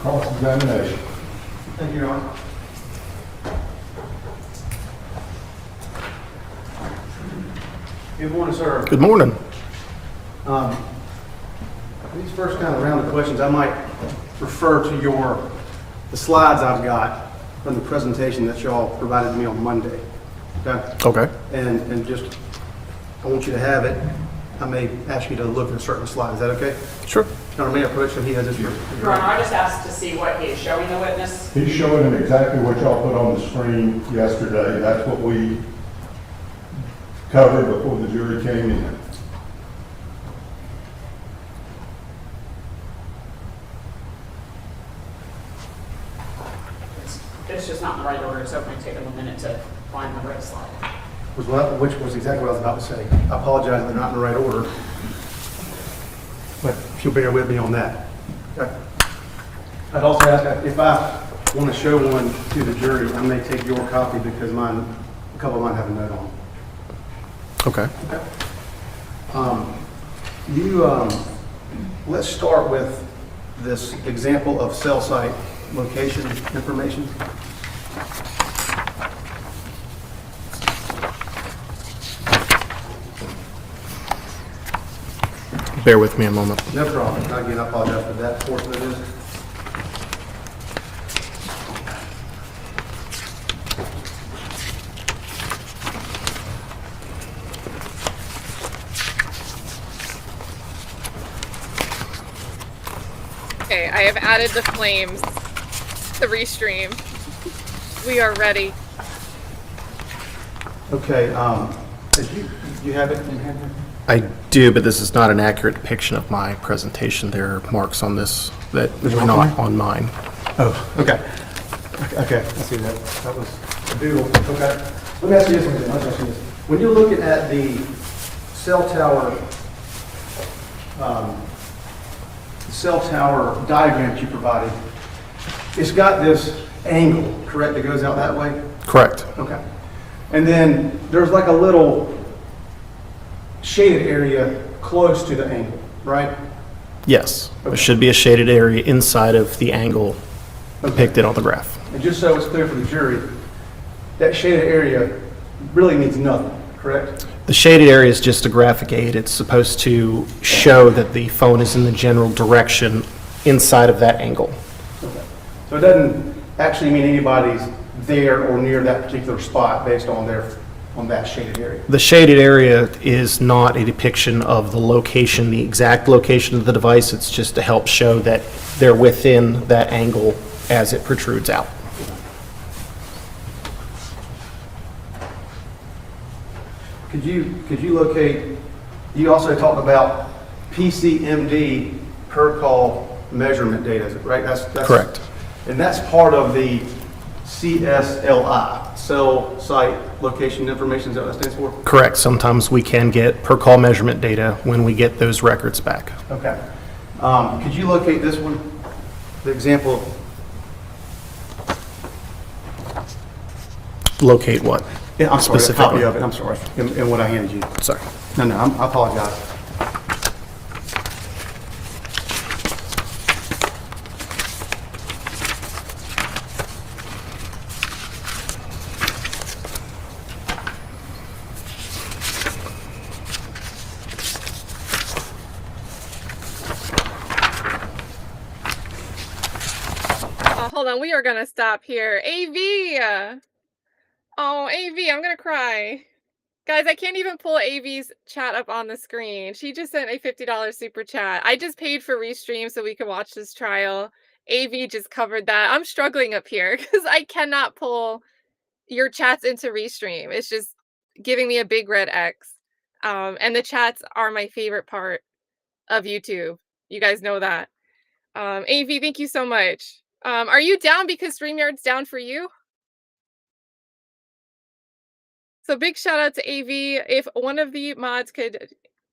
Cross-examination. Thank you, Your Honor. Good morning, sir. Good morning. These first kind of round of questions, I might refer to the slides I've got from the presentation that y'all provided me on Monday. Okay? Okay. And just, I want you to have it. I may ask you to look at certain slides. Is that okay? Sure. Your Honor, may I approach him? He has his. Your Honor, I just asked to see what he is showing the witness. He's showing them exactly what y'all put on the screen yesterday. That's what we covered before the jury came in. It's just not in the right order, so it might take him a minute to find the right slide. Which was exactly what I was about to say. I apologize, they're not in the right order. But if you'll bear with me on that. Okay. I'd also ask if I want to show one to the jury, I may take your copy because a couple of mine have a note on it. Okay. Okay. Let's start with this example of cell site location information. Bear with me a moment. No problem. Again, I apologize for that portion of this. Okay, I have added the flames to restream. We are ready. Okay, you have it in hand? I do, but this is not an accurate depiction of my presentation. There are marks on this that were not on mine. Oh, okay. Okay, I see that. That was a doodle. Okay. Let me ask you this one then. Let me ask you this. When you're looking at the cell tower diagram that you provided, it's got this angle, correct, that goes out that way? Correct. Okay. And then there's like a little shaded area close to the angle, right? Yes. Okay. There should be a shaded area inside of the angle depicted on the graph. And just so it's clear for the jury, that shaded area really means nothing, correct? The shaded area is just a graphic aid. It's supposed to show that the phone is in the general direction inside of that angle. Okay. So it doesn't actually mean anybody's there or near that particular spot based on that shaded area. The shaded area is not a depiction of the location, the exact location of the device. It's just to help show that they're within that angle as it protrudes out. Could you locate, you also talked about PCMD per call measurement data, right? That's Correct. And that's part of the CSLI, cell site location information, is that what that stands for? Correct. Sometimes we can get per call measurement data when we get those records back. Okay. Could you locate this one? The example, Locate what? yeah, I'm sorry, a Specifically. copy of it, I'm sorry, in what I handed you. Sorry. No, I apologize. Hold on, we are gonna stop here. AV! Oh, AV, I'm gonna cry. Guys, I can't even pull AV's chat up on the screen. She just sent a $50 super chat. I just paid for Restream so we can watch this trial. AV just covered that. I'm struggling up here because I cannot pull your chats into Restream. It's just giving me a big red X. And the chats are my favorite part of YouTube. You guys know that. AV, thank you so much. Are you down because StreamYard's down for you? So big shout out to AV. If one of the mods could,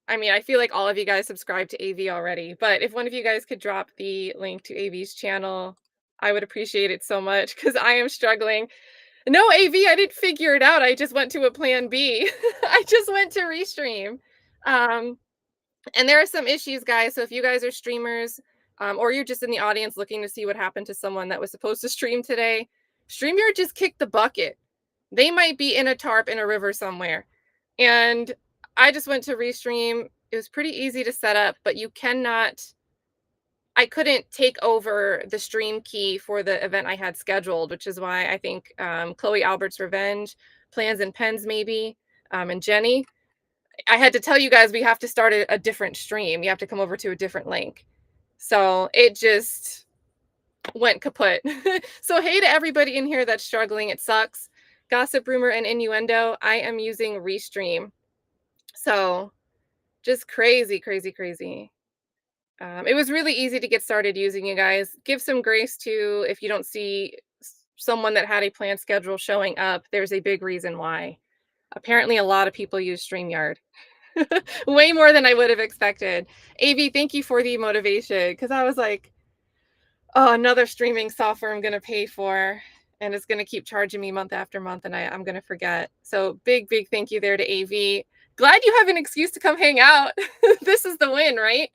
I mean, I feel like all of you guys subscribe to AV already, but if one of you guys could drop the link to AV's channel, I would appreciate it so much because I am struggling. No, AV, I didn't figure it out. I just went to a plan B. I just went to Restream. And there are some issues, guys. So if you guys are streamers, or you're just in the audience looking to see what happened to someone that was supposed to stream today, StreamYard just kicked the bucket. They might be in a tarp in a river somewhere. And I just went to restream. It was pretty easy to set up, but I couldn't take over the stream key for the event I had scheduled, which is why I think Chloe Albert's Revenge, Plans and Pens maybe, and Jenny, I had to tell you guys we have to start a different stream. You have to come over to a different link. So it just went kaput. So hey to everybody in here that's struggling. It sucks. Gossip, rumor, and innuendo. I am using Restream. So just crazy, crazy, crazy. It was really easy to get started using, you guys. Give some grace to if you don't see someone that had a planned schedule showing up. There's a big reason why. Apparently, a lot of people use StreamYard. Way more than I would have expected. AV, thank you for the motivation, because I was like, oh, another streaming software I'm going to pay for, and it's going to keep charging me month after month, and I'm going to forget. So big, big thank you there to AV. Glad you have an excuse to come hang out. This is the win, right?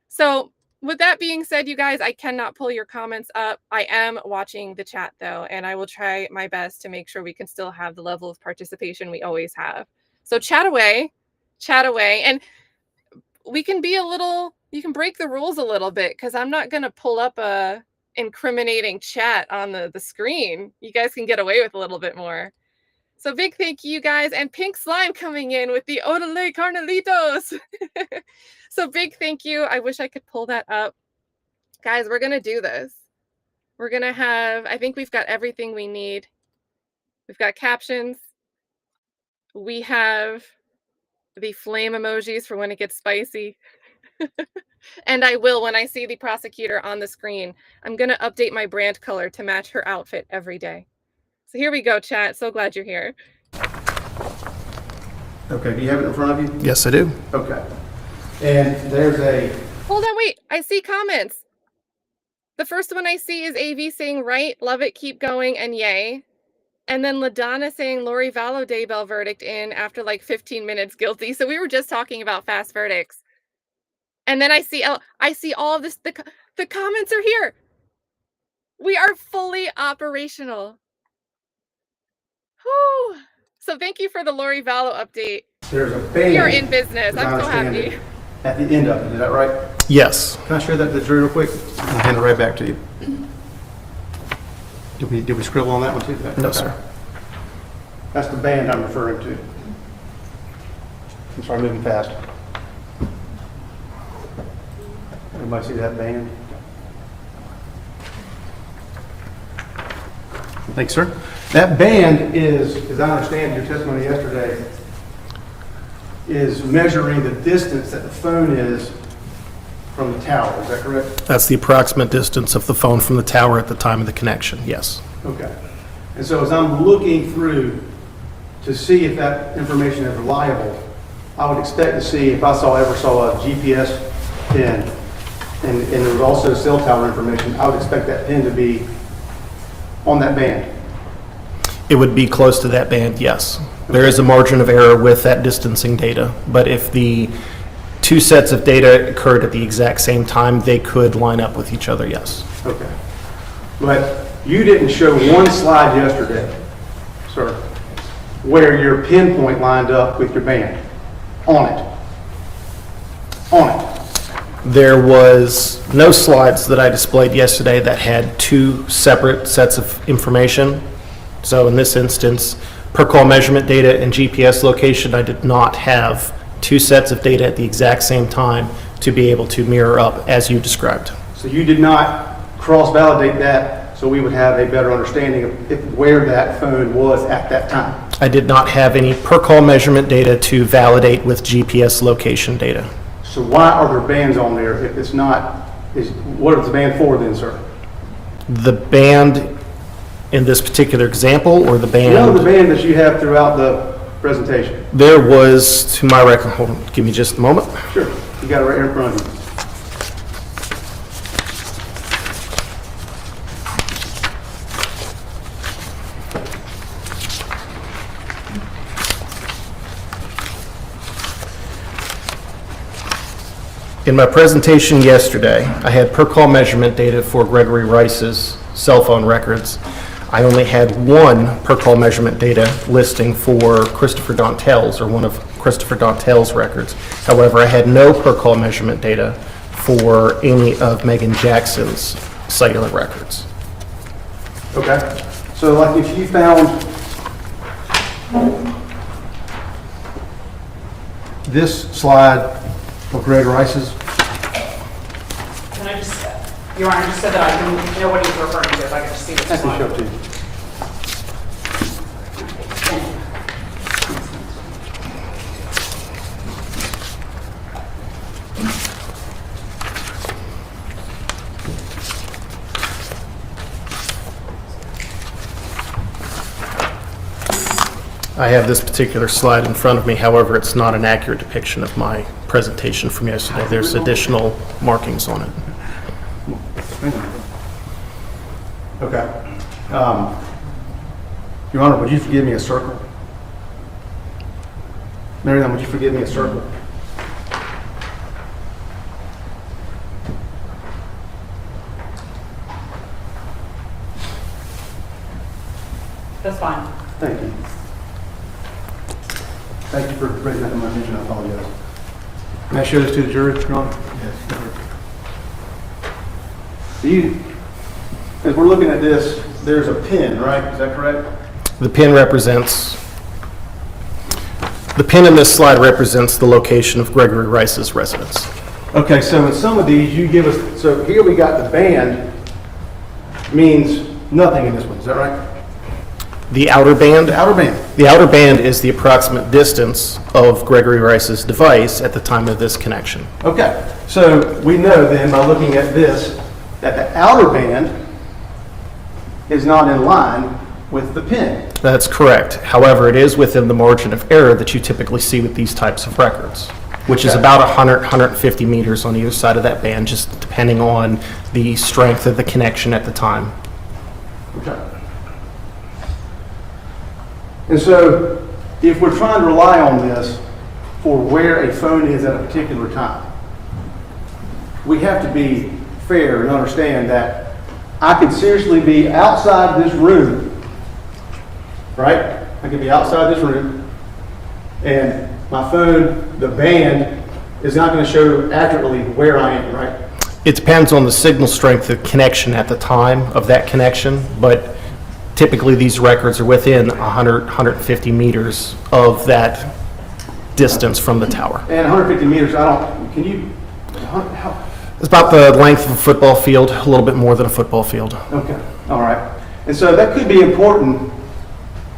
So with that being said, you guys, I cannot pull your comments up. I am watching the chat, though, and I will try my best to make sure we can still have the level of participation we always have. So chat away, and we can be you can break the rules a little bit, because I'm not going to pull up a incriminating chat on the screen. You guys can get away with a little bit more. So big thank you guys, and Pink Slime coming in with the Odele Carnelitos. So big thank you. I wish I could pull that up. Guys, we're going to do this. We're going to I think we've got everything we need. We've got captions. We have the flame emojis for when it gets spicy. And I will, when I see the prosecutor on the screen, I'm going to update my brand color to match her outfit every day. So here we go, chat. So glad you're here. Okay, do you have it in front of you? Yes, I do. Okay. And there's a... Hold on, wait. I see comments. The first one I see is AV saying, right, love it, keep going, and yay. And then LaDonna saying Lori Vallow Daybell verdict in after like 15 minutes guilty. So we were just talking about fast verdicts. And then I see all of this. The comments are here. We are fully operational. Whew. So thank you for the Lori Vallow update. There's a band. We are in business. I'm so understand happy. it, at the end of it, is that right? Yes. Can I share that to the jury real quick? I'll hand it right back to you. Did we scribble on that one too? No, Okay. sir. That's the band I'm referring to. I'm sorry, moving fast. Everybody see that band? Thanks, sir. That band is, as I understand your testimony yesterday, is measuring the distance that the phone is from the tower. Is that correct? That's the approximate distance of the phone from the tower at the time of the connection, yes. Okay. And so as I'm looking through to see if that information is reliable, I would expect to see, if I ever saw a GPS pin and there was also cell tower information, I would expect that pin to be on that band. It would be close to that band, yes. There is a margin of error with that distancing data, but if the two sets of data occurred at the exact same time, they could line up with each other, yes. Okay. But you didn't show one slide yesterday, sir, where your pinpoint lined up with your band on it. On it. There was no slides that I displayed yesterday that had two separate sets of information. So in this instance, per call measurement data and GPS location, I did not have two sets of data at the exact same time to be able to mirror up as you described. So you did not cross-validate that so we would have a better understanding of where that phone was at that time? I did not have any per call measurement data to validate with GPS location data. So why are there bands on there if it's not, what is the band for then, sir? The band in this particular example, or the band? No, the band that you have throughout the presentation. There was, to my record, hold on, give me just a moment. Sure, you got it right here in front of you. In my presentation yesterday, I had per call measurement data for Gregory Rice's cell phone records. I only had one per call measurement data listing for Christopher Dontell's, or one of Christopher Dontell's records. However, I had no per call measurement data for any of Meagan Jackson's cellular records. Okay, so like if you found this slide of Greg Rice's, Can I just, Your Honor, just so that I can know what he's referring to, if I can just see the I can show slide. it to you. I have this particular slide in front of me, however, it's not an accurate depiction of my presentation from yesterday. There's additional markings on it. Okay. Your Honor, would you forgive me a circle? Marianne, would you forgive me a circle? That's fine. Thank you. Thank you for bringing that to my attention. I apologize. May I show this to the jury, Your Honor? Yes. As we're looking at this, there's a pin, right? Is that correct? The pin in this slide represents the location of Gregory Rice's residence. Okay, so in some of these, you give us, so here we got the band means nothing in this one. Is that right? The outer band? The outer band. The outer band is the approximate distance of Gregory Rice's device at the time of this connection. Okay, so we know then by looking at this that the outer band is not in line with the pin. That's correct. However, it is within the margin of error that you typically see with these types of records, which is Okay. about 100, 150 meters on either side of that band, just depending on the strength of the connection at the time. Okay. And so if we're trying to rely on this for where a phone is at a particular time, we have to be fair and understand that I could seriously be outside this room, right? I could be outside this room, and my phone, the band, is not going to show accurately where I am, right? It depends on the signal strength of connection at the time of that connection, but typically these records are within 100, 150 meters of that distance from the tower. And 150 meters, can you, how? It's about the length of a football field, a little bit more than a football field. Okay, all right. And so that could be important,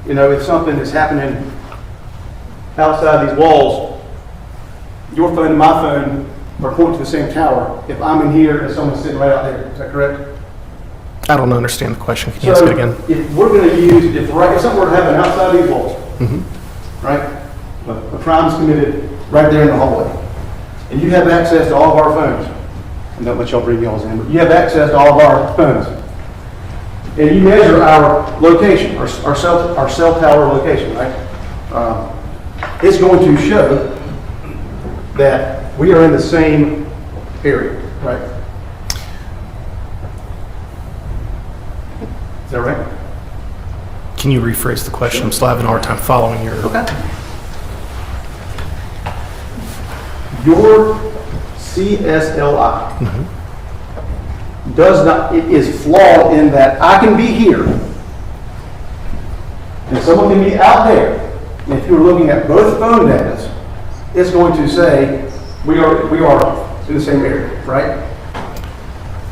you know, if something is happening outside these walls, your phone and my phone are pointing to the same tower. If I'm in here and someone's sitting right out there, is that correct? I don't understand the question. Can you ask it again? If we're going to use, if something were to happen outside these walls, right, a crime's committed right there in the hallway, and you have access to all of our phones, and don't let y'all bring y'all's in, but you have access to all of our phones, and you measure our location, our cell tower location, right? It's going to show that we are in the same area, right? Is that right? Can you rephrase the question? I'm still having a hard time following your... Okay. Your CSLI does not, it is flawed in that I can be here and someone can be out there. And if you're looking at both phone data, it's going to say we are in the same area, right?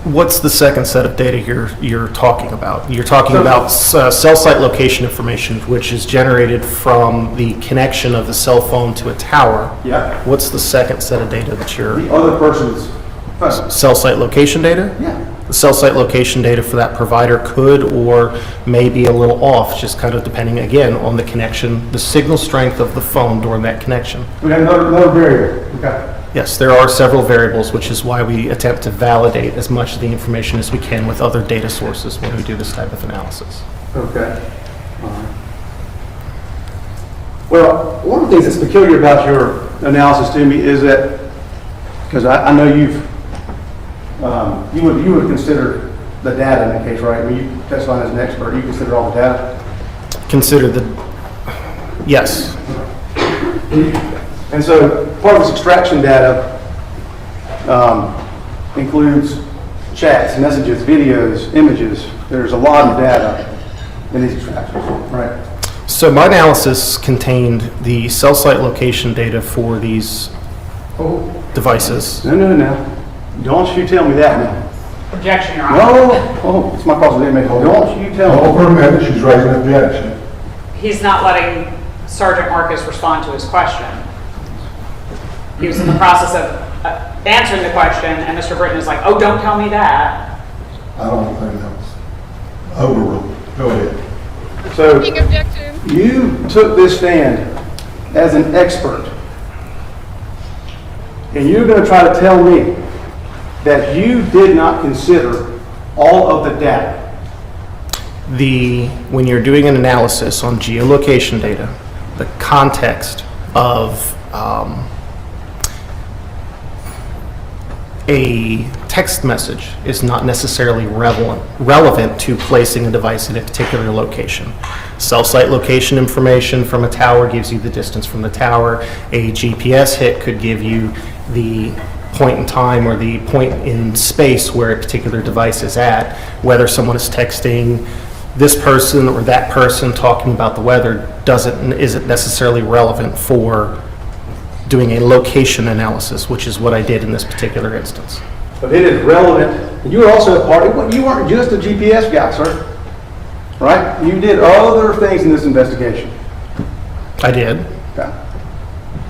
What's the second set of data you're talking about? You're talking about cell site location information, which is generated from the connection of the cell phone to a tower. Yeah. What's the second set of data that you're... The other person's phone. Cell site location data? Yeah. The cell site location data for that provider could or may be a little off, just kind of depending, again, on the connection, the signal strength of the phone during that connection. We have another variable. Okay. Yes, there are several variables, which is why we attempt to validate as much of the information as we can with other data sources when we do this type of analysis. Okay. All right. Well, one of the things that's peculiar about your analysis to me is that Because I know you would consider the data in that case, right? When you testify as an expert, you consider all the data? Consider yes. And so part of this extraction data includes chats, messages, videos, images. There's a lot of data in these extractions, right? So my analysis contained the cell site location data for these devices. No. Don't you tell me that now. Objection, Your Honor. No, it's my cross-examination. Don't you tell Hold me. for a minute, she's raising an objection. He's not letting Sergeant Marcus respond to his question. He was in the process of answering the question, and Mr. Britton is like, oh, don't tell me that. I don't think that was overruled. Go ahead. So Big objection. you took this stand as an expert, and you're going to try to tell me that you did not consider all of the data. When you're doing an analysis on geolocation data, the context of a text message is not necessarily relevant to placing a device in a particular location. Cell site location information from a tower gives you the distance from the tower. A GPS hit could give you the point in time or the point in space where a particular device is at. Whether someone is texting this person or that person talking about the weather isn't necessarily relevant for doing a location analysis, which is what I did in this particular instance. But it is relevant. And you were also a part of, you weren't just a GPS guy, sir. Right? You did other things in this investigation. I did. Okay.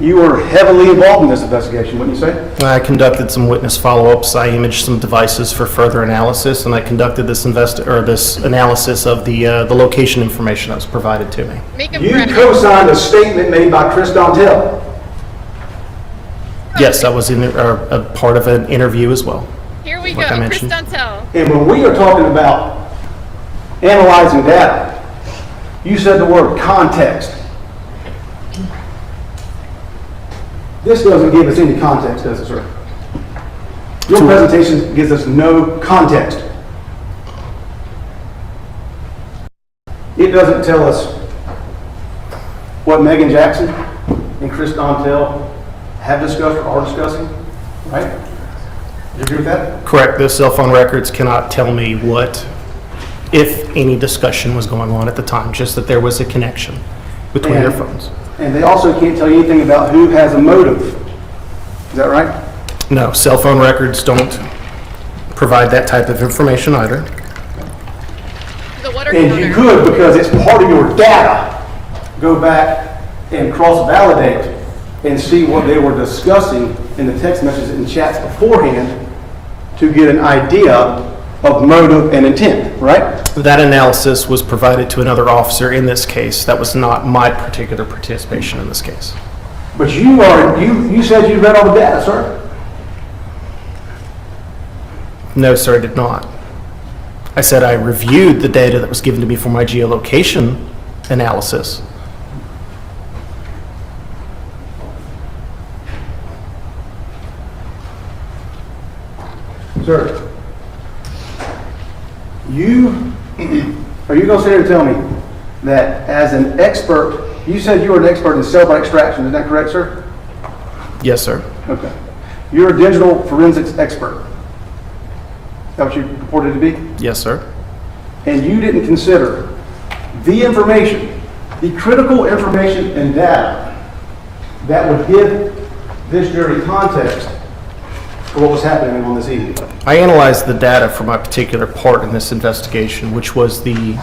You were heavily involved in this investigation, wouldn't you say? I conducted some witness follow-ups. I imaged some devices for further analysis, and I conducted this analysis of the location information that was provided to me. Make him You credit. co-signed a statement made by Chris Dontell. Yes, I was in a part of an interview as well. Here we like I go. Chris mentioned. Dontell. And when we are talking about analyzing data, you said the word context. This doesn't give us any context, does it, sir? Your presentation gives us no context. It doesn't tell us what Meagan Jackson and Chris Dontell have discussed or are discussing, right? Do you agree with that? Correct. Those cell phone records cannot tell me what, if any discussion was going on at the time, just that there was a connection between their phones. And they also can't tell you anything about who has a motive. Is that right? No, cell phone records don't provide that type of information either. The water And you counter. could, because it's part of your data, go back and cross-validate and see what they were discussing in the text messages and chats beforehand to get an idea of motive and intent, right? That analysis was provided to another officer in this case. That was not my particular participation in this case. But you said you read all the data, sir. No, sir, I did not. I said I reviewed the data that was given to me for my geolocation analysis. Sir, are you going to sit here and tell me that as an expert, you said you were an expert in cell site extraction, is that correct, sir? Yes, sir. Okay. You're a digital forensics expert. Is that what you purported to be? Yes, sir. And you didn't consider the information, the critical information and data that would give this jury context for what was happening on this evening. I analyzed the data for my particular part in this investigation, which was the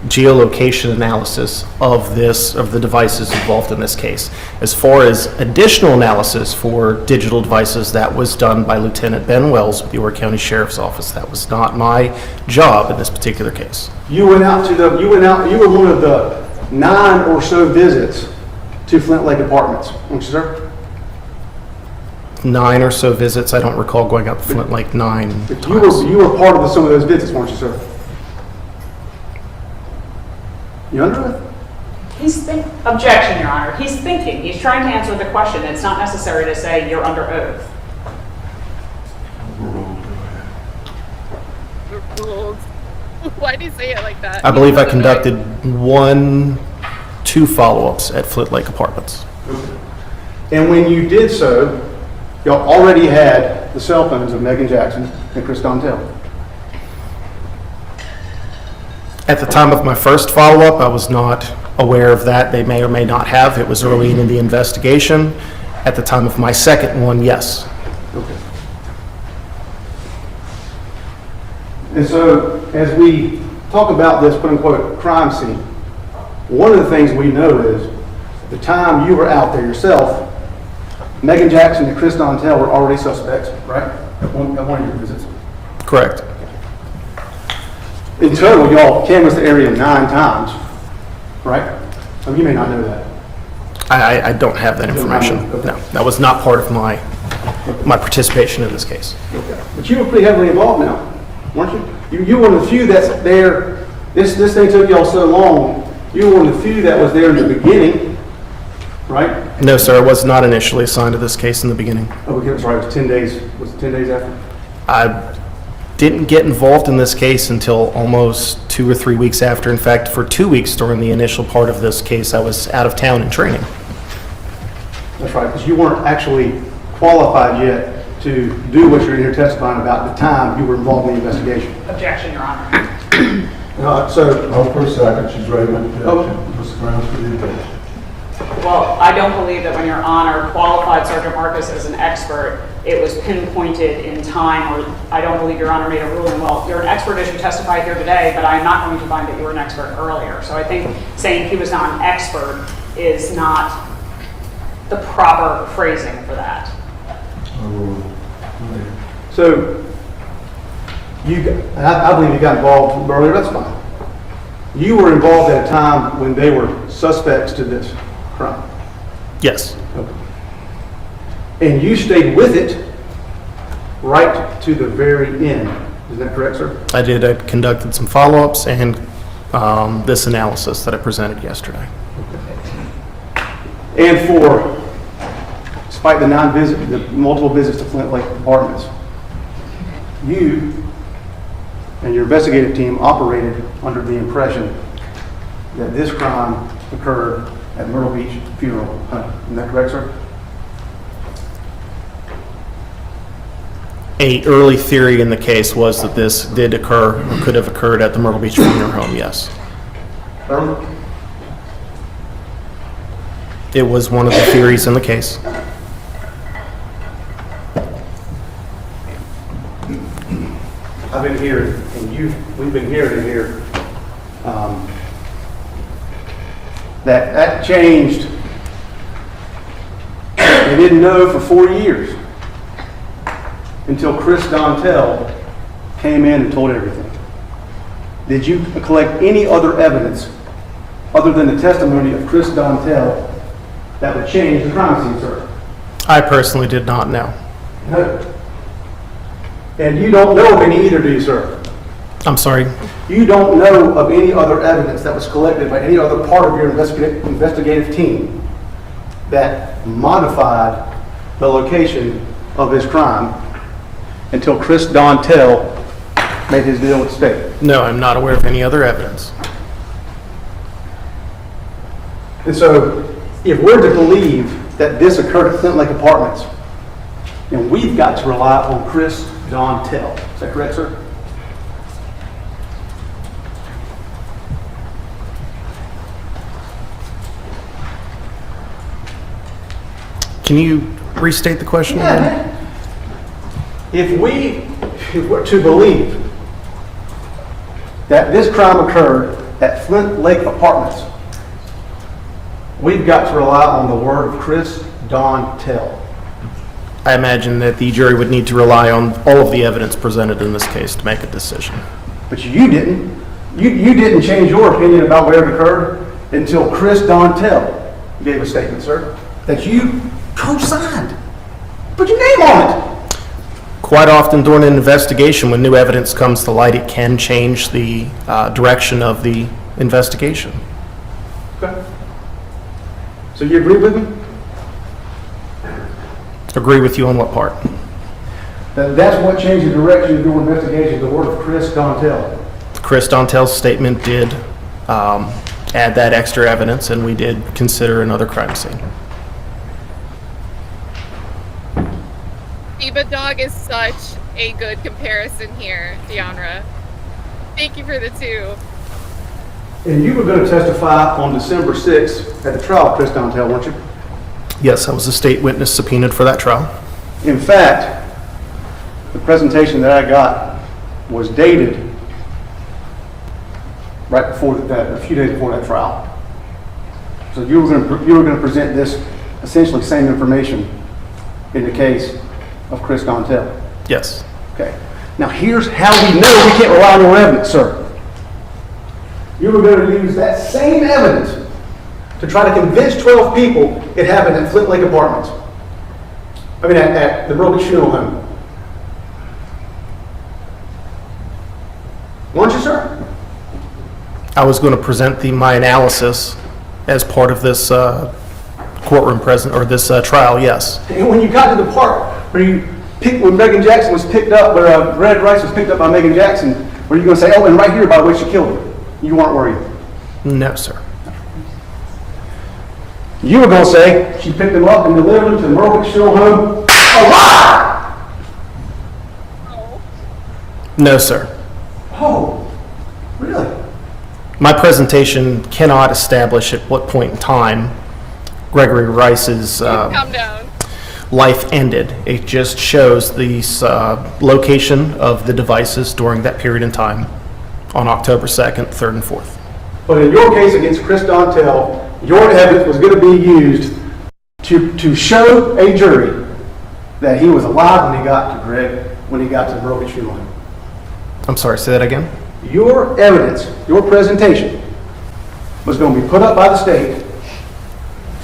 geolocation analysis of the devices involved in this case. As far as additional analysis for digital devices, that was done by Lieutenant Ben Wells with the York County Sheriff's Office. That was not my job in this particular case. You were one of the 9 or so visits to Flint Lake Apartments, weren't you, sir? 9 or so visits. I don't recall going up to Flint Lake 9 times. You were part of some of those visits, weren't you, sir? You under oath? Objection, Your Honor. He's thinking. He's trying to answer the question. It's not necessary to say you're under oath. Gould. Why do you say it like that? I believe I conducted 2 follow-ups at Flint Lake Apartments. And when you did so, y'all already had the cell phones of Meagan Jackson and Chris Dontell. At the time of my first follow-up, I was not aware of that. They may or may not have. It was early in the investigation. At the time of my second one, yes. Okay. And so, as we talk about this quote-unquote crime scene, one of the things we know is the time you were out there yourself, Meagan Jackson and Chris Dontell were already suspects, right? At one of your visits. Correct. In total, y'all canvassed the area 9 times, right? Oh, you may not know that. I don't have that information. Okay. No, that was not part of my participation in this case. Okay. But you were pretty heavily involved now, weren't you? You were one of the few that's there. This thing took y'all so long. You were one of the few that was there in the beginning, right? No, sir, I was not initially assigned to this case in the beginning. Oh, okay, sorry, it was 10 days. Was it 10 days after? I didn't get involved in this case until almost 2 or 3 weeks after. In fact, for 2 weeks during the initial part of this case, I was out of town in training. That's right, because you weren't actually qualified yet to do what you're in here testifying about at the time you were involved in the investigation. Objection, Your Honor. So, Hold for a second, she's ready to objection. Oh. What's the grounds for the objection? Well, I don't believe that when Your Honor qualified Sergeant Marcus as an expert, it was pinpointed in time, or I don't believe Your Honor made a ruling, well, you're an expert as you testified here today, but I'm not going to find that you were an expert earlier. So I think saying he was not an expert is not the proper phrasing for that. so I believe you got involved earlier, that's fine. You were involved at a time when they were suspects to this crime. Yes, Okay. And you stayed with it right to the very end. Is that correct, sir? I did. I conducted some follow-ups and this analysis that I presented yesterday. And despite the multiple visits to Flint Lake Apartments, you and your investigative team operated under the impression that this crime occurred at Myrtle Beach Funeral Home. Is that correct, sir? A early theory in the case was that this did occur or could have occurred at the Myrtle Beach Funeral Home, yes. Early? It was one of the theories in the case. I've been here, and we've been hearing in here, that changed. They didn't know for 4 years until Chris Dontell came in and told everything. Did you collect any other evidence other than the testimony of Chris Dontell that would change the crime scene, sir? I personally did not know. No. And you don't know of any either, do you, sir? I'm sorry. You don't know of any other evidence that was collected by any other part of your investigative team that modified the location of this crime until Chris Dontell made his deal with the state. No, I'm not aware of any other evidence. And so, if we're to believe that this occurred at Flint Lake Apartments, then we've got to rely on Chris Dontell. Is that correct, sir? Can you restate the question again? If we're to believe that this crime occurred at Flint Lake Apartments, we've got to rely on the word of Chris Dontell. I imagine that the jury would need to rely on all of the evidence presented in this case to make a decision. But you didn't. You didn't change your opinion about where it occurred until Chris Dontell gave a statement, sir, that you co-signed. Put your name on it. Quite often during an investigation, when new evidence comes to light, it can change the direction of the investigation. Okay. So you agree with me? Agree with you on what part? That's what changed the direction of your investigation, the word of Chris Dontell. Chris Dontell's statement did add that extra evidence, and we did consider another crime scene. Diva Dog is such a good comparison here, Deanra. Thank you for the 2. And you were going to testify on December 6th at the trial of Chris Dontell, weren't you? Yes, I was a state witness subpoenaed for that trial. In fact, the presentation that I got was dated right before that, a few days before that trial. So you were going to present this essentially same information in the case of Chris Dontell. Yes. Okay. Now here's how we know we can't rely on your evidence, sir. You were going to use that same evidence to try to convince 12 people it happened at Flint Lake Apartments. I mean, at the Broken Funeral Home. Weren't you, sir? I was going to present my analysis as part of this courtroom this trial, yes. And when you got to the part when Megan Jackson was picked up, where Red Rice was picked up by Megan Jackson, were you going to say, oh, and right here by the way she killed her? You weren't worried. No, sir. You were going to say she picked him up and delivered him to the Murphy Funeral Home alive! No, sir. Oh, really? My presentation cannot establish at what point in time Gregory Rice's Calm down. life ended. It just shows the location of the devices during that period in time on October 2nd, 3rd, and 4th. But in your case against Chris Dontell, your evidence was going to be used to show a jury that he was alive when he got to the Murphy Funeral Home. I'm sorry, say that again? Your evidence, your presentation, was going to be put up by the state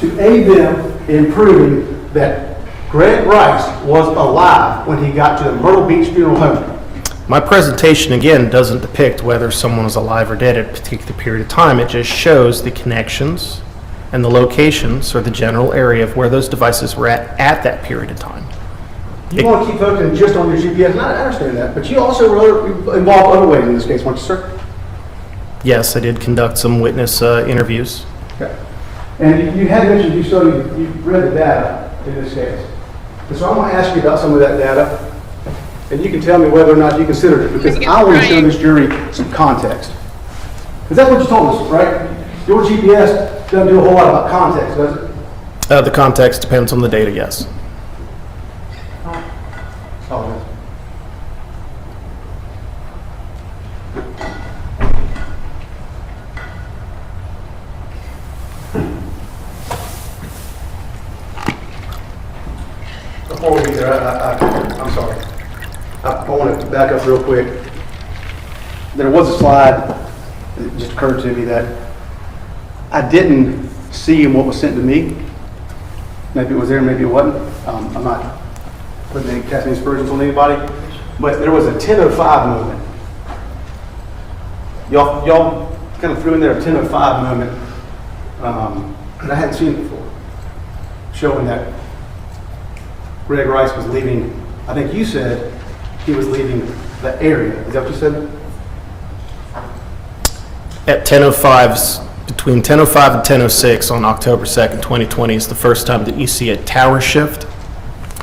to aid them in proving that Greg Rice was alive when he got to the Myrtle Beach Funeral Home. My presentation, again, doesn't depict whether someone was alive or dead at a particular period of time. It just shows the connections and the locations or the general area of where those devices were at that period of time. You want to keep focusing just on your GPS, and I understand that, but you also were involved other ways in this case, weren't you, sir? Yes, I did conduct some witness interviews. Okay. And you had mentioned you read the data in this case. And so I'm going to ask you about some of that data, and you can tell me whether or not you considered it, because I want to show this jury some context. Is that what you told us, right? Your GPS doesn't do a whole lot about context, does it? The context depends on the data, yes. Oh, it is. Before we get there, I'm sorry. I want to back up real quick. There was a slide that just occurred to me that I didn't see in what was sent to me. Maybe it was there, maybe it wasn't. I'm not putting any casting aspersions on anybody, but there was a 10:05 moment. Y'all kind of threw in there a 10:05 moment, and I hadn't seen it before, showing that Greg Rice was leaving. I think you said he was leaving the area. Is that what you said? At 10:05, between 10:05 and 10:06 on October 2nd, 2020 is the first time that you see a tower shift.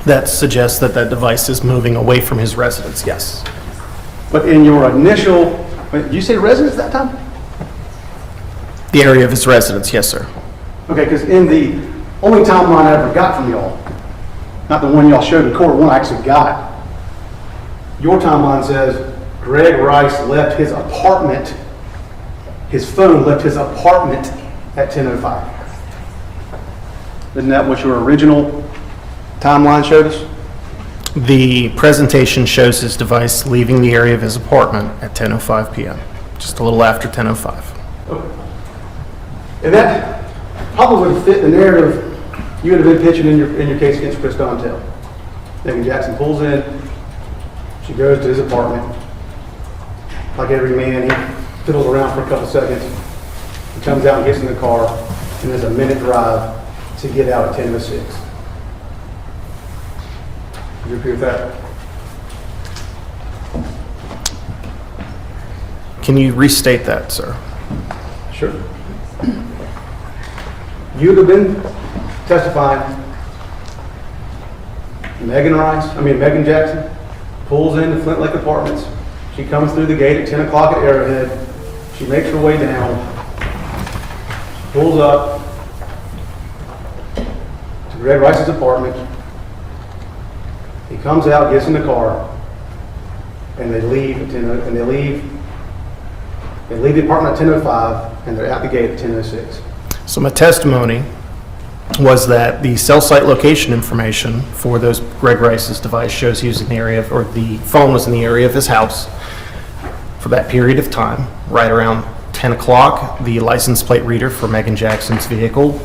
That suggests that that device is moving away from his residence, yes. But in your initial, did you say residence that time? The area of his residence, yes, sir. Okay, because in the only timeline I ever got from y'all, not the one y'all showed in court, one I actually got, your timeline says Greg Rice left his apartment, his phone left his apartment at 10:05. Isn't that what your original timeline showed us? The presentation shows his device leaving the area of his apartment at 10:05 p.m., just a little after 10:05. Okay. And that probably would fit the narrative you would have been pitching in your case against Chris Dontell. Meagan Jackson pulls in, she goes to his apartment. Like every man, he fiddles around for a couple seconds. He comes out and gets in the car, and there's a minute drive to get out at 10:06. Do you agree with that? Can you restate that, sir? Sure. You'd have been testifying. Meagan Jackson pulls into Flint Lake Apartments. She comes through the gate at 10 o'clock at Arrowhead. She makes her way down. She pulls up to Greg Rice's apartment. He comes out, gets in the car, and they leave at 10, and they leave the apartment at 10:05, and they're out the gate at 10:06. So my testimony was that the cell site location information for those Greg Rice's device shows he was in the area, or the phone was in the area of his house for that period of time. Right around 10 o'clock, the license plate reader for Meagan Jackson's vehicle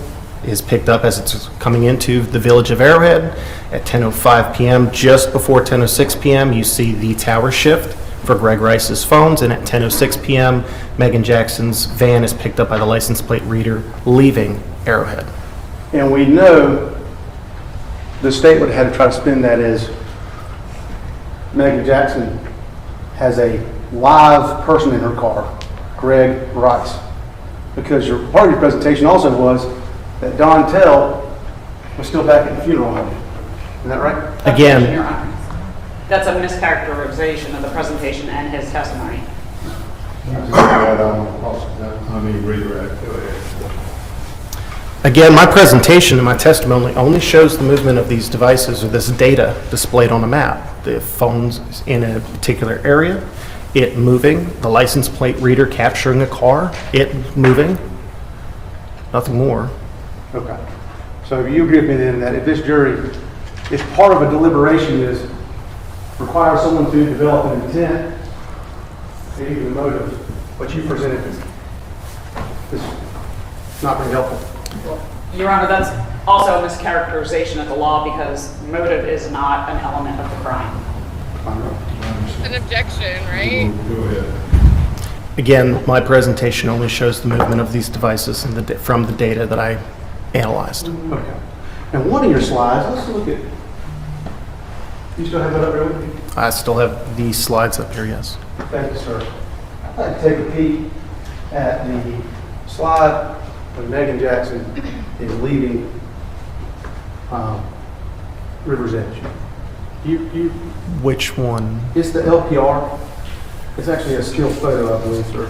is picked up as it's coming into the village of Arrowhead. At 10:05 p.m., just before 10:06 p.m., you see the tower shift for Greg Rice's phones, and at 10:06 p.m., Meagan Jackson's van is picked up by the license plate reader leaving Arrowhead. And we know the state would have had to try to spin that as Meagan Jackson has a live person in her car, Greg Rice. Because part of your presentation also was that Dontell was still back at the funeral home. Isn't that right? Again, Your Honor, that's a mischaracterization of the presentation and his testimony. Redirect, go ahead. Again, my presentation and my testimony only shows the movement of these devices or this data displayed on a map. The phone's in a particular area, it moving, the license plate reader capturing a car, it moving, nothing more. Okay. So you agree with me then that if this jury, if part of a deliberation is require someone to develop an intent, maybe even a motive, what you presented is not very helpful. Your Honor, that's also a mischaracterization of the law because motive is not an element of the crime. An objection, right? Go ahead. Again, my presentation only shows the movement of these devices and from the data that I analyzed. Okay. Now, one of your slides, let's look at, you still have that up there with you? I still have these slides up here, yes. Thank you, sir. I'd like to take a peek at the slide when Meagan Jackson is leaving River's Edge. Which one? It's the LPR. It's actually a still photo, I believe, sir.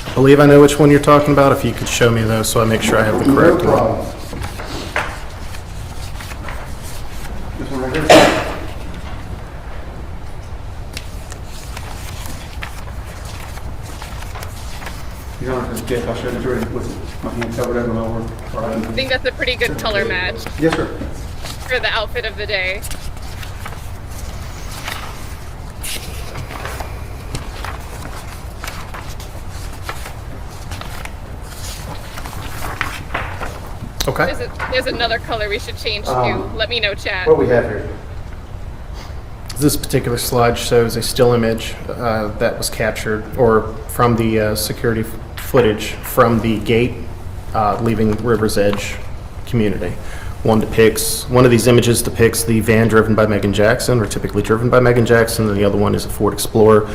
I believe I know which one you're talking about. If you could show me those so I make sure I have the correct No one. problem. This one right here. Your Honor, this Jeff, I showed the jury with my hand covered over my work. I think that's a pretty good color match Yes, sir. for the outfit of the day. Okay. There's another color we should change to. Let me know, chat. What do we have here? This particular slide shows a still image that was captured, or from the security footage from the gate leaving River's Edge community. One of these images depicts the van driven by Meagan Jackson, or typically driven by Meagan Jackson, and the other one is a Ford Explorer.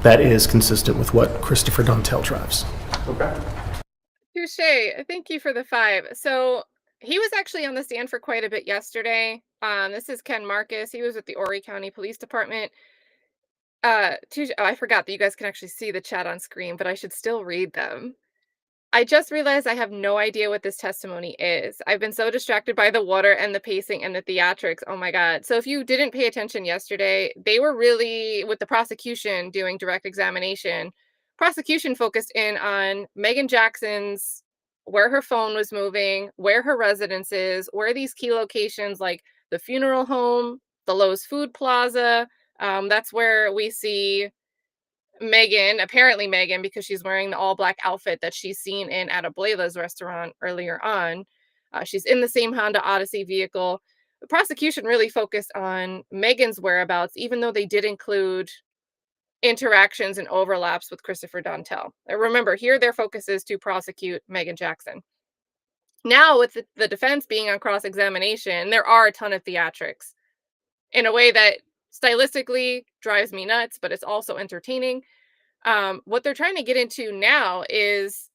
That is consistent with what Christopher Dontell drives. Okay. Touche. Thank you for the 5. So he was actually on the stand for quite a bit yesterday. This is Ken Marcus. He was with the Horry County Police Department. I forgot that you guys can actually see the chat on screen, but I should still read them. I just realized I have no idea what this testimony is. I've been so distracted by the water and the pacing and the theatrics. Oh my God. So if you didn't pay attention yesterday, they were really, with the prosecution doing direct examination, prosecution focused in on Meagan Jackson's, where her phone was moving, where her residence is, where these key locations like the funeral home, the Lowe's Food Plaza. That's where we see Meagan, apparently Meagan, because she's wearing the all black outfit that she's seen in at Abuela's restaurant earlier on. She's in the same Honda Odyssey vehicle. The prosecution really focused on Meagan's whereabouts, even though they did include interactions and overlaps with Christopher Dontell. Remember, here their focus is to prosecute Meagan Jackson. Now, with the defense being on cross-examination, there are a ton of theatrics in a way that stylistically drives me nuts, but it's also entertaining. What they're trying to get into now is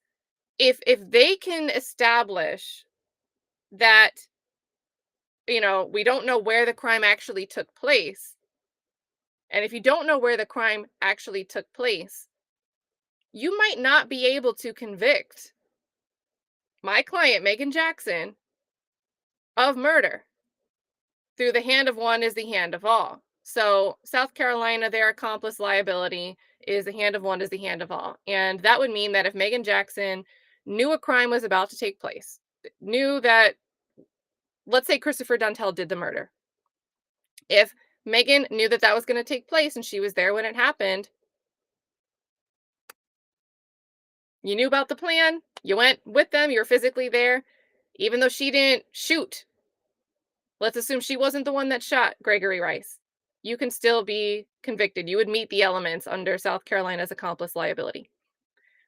if they can establish that, we don't know where the crime actually took place, and if you don't know where the crime actually took place, you might not be able to convict my client, Meagan Jackson, of murder. Through the hand of one is the hand of all. So South Carolina, their accomplice liability is the hand of one is the hand of all. And that would mean that if Meagan Jackson knew a crime was about to take place, knew that, let's say Christopher Dontell did the murder. If Meagan knew that that was going to take place and she was there when it happened, you knew about the plan, you went with them, you were physically there, even though she didn't shoot. Let's assume she wasn't the one that shot Gregory Rice. You can still be convicted. You would meet the elements under South Carolina's accomplice liability.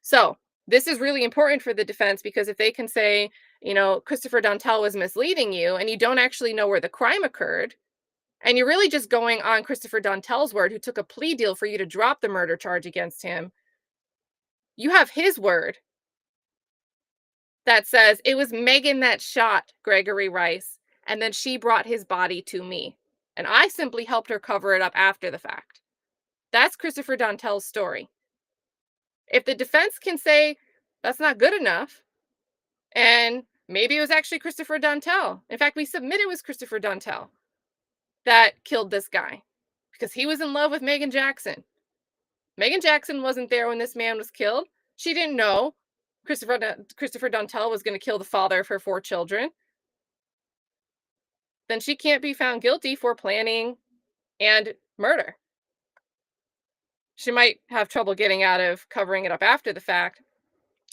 So this is really important for the defense, because if they can say, Christopher Dontell was misleading you and you don't actually know where the crime occurred, and you're really just going on Christopher Dontell's word, who took a plea deal for you to drop the murder charge against him, you have his word that says it was Meagan that shot Gregory Rice, and then she brought his body to me, and I simply helped her cover it up after the fact. That's Christopher Dontell's story. If the defense can say that's not good enough, and maybe it was actually Christopher Dontell. In fact, we submit it was Christopher Dontell that killed this guy because he was in love with Meagan Jackson. Meagan Jackson wasn't there when this man was killed. She didn't know Christopher Dontell was going to kill the father of her 4 children. Then she can't be found guilty for planning and murder. She might have trouble getting out of covering it up after the fact.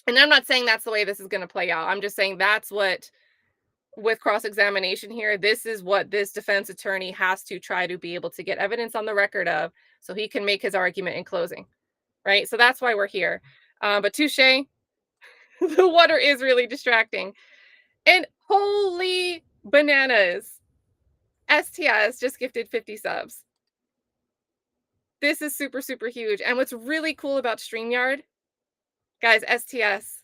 And I'm not saying that's the way this is going to play out. I'm just saying that's what, with cross-examination here, this is what this defense attorney has to try to be able to get evidence on the record of, so he can make his argument in closing, right? So that's why we're here. But touche, the water is really distracting. And holy bananas, STS just gifted 50 subs. This is super, super huge. And what's really cool about StreamYard, guys, STS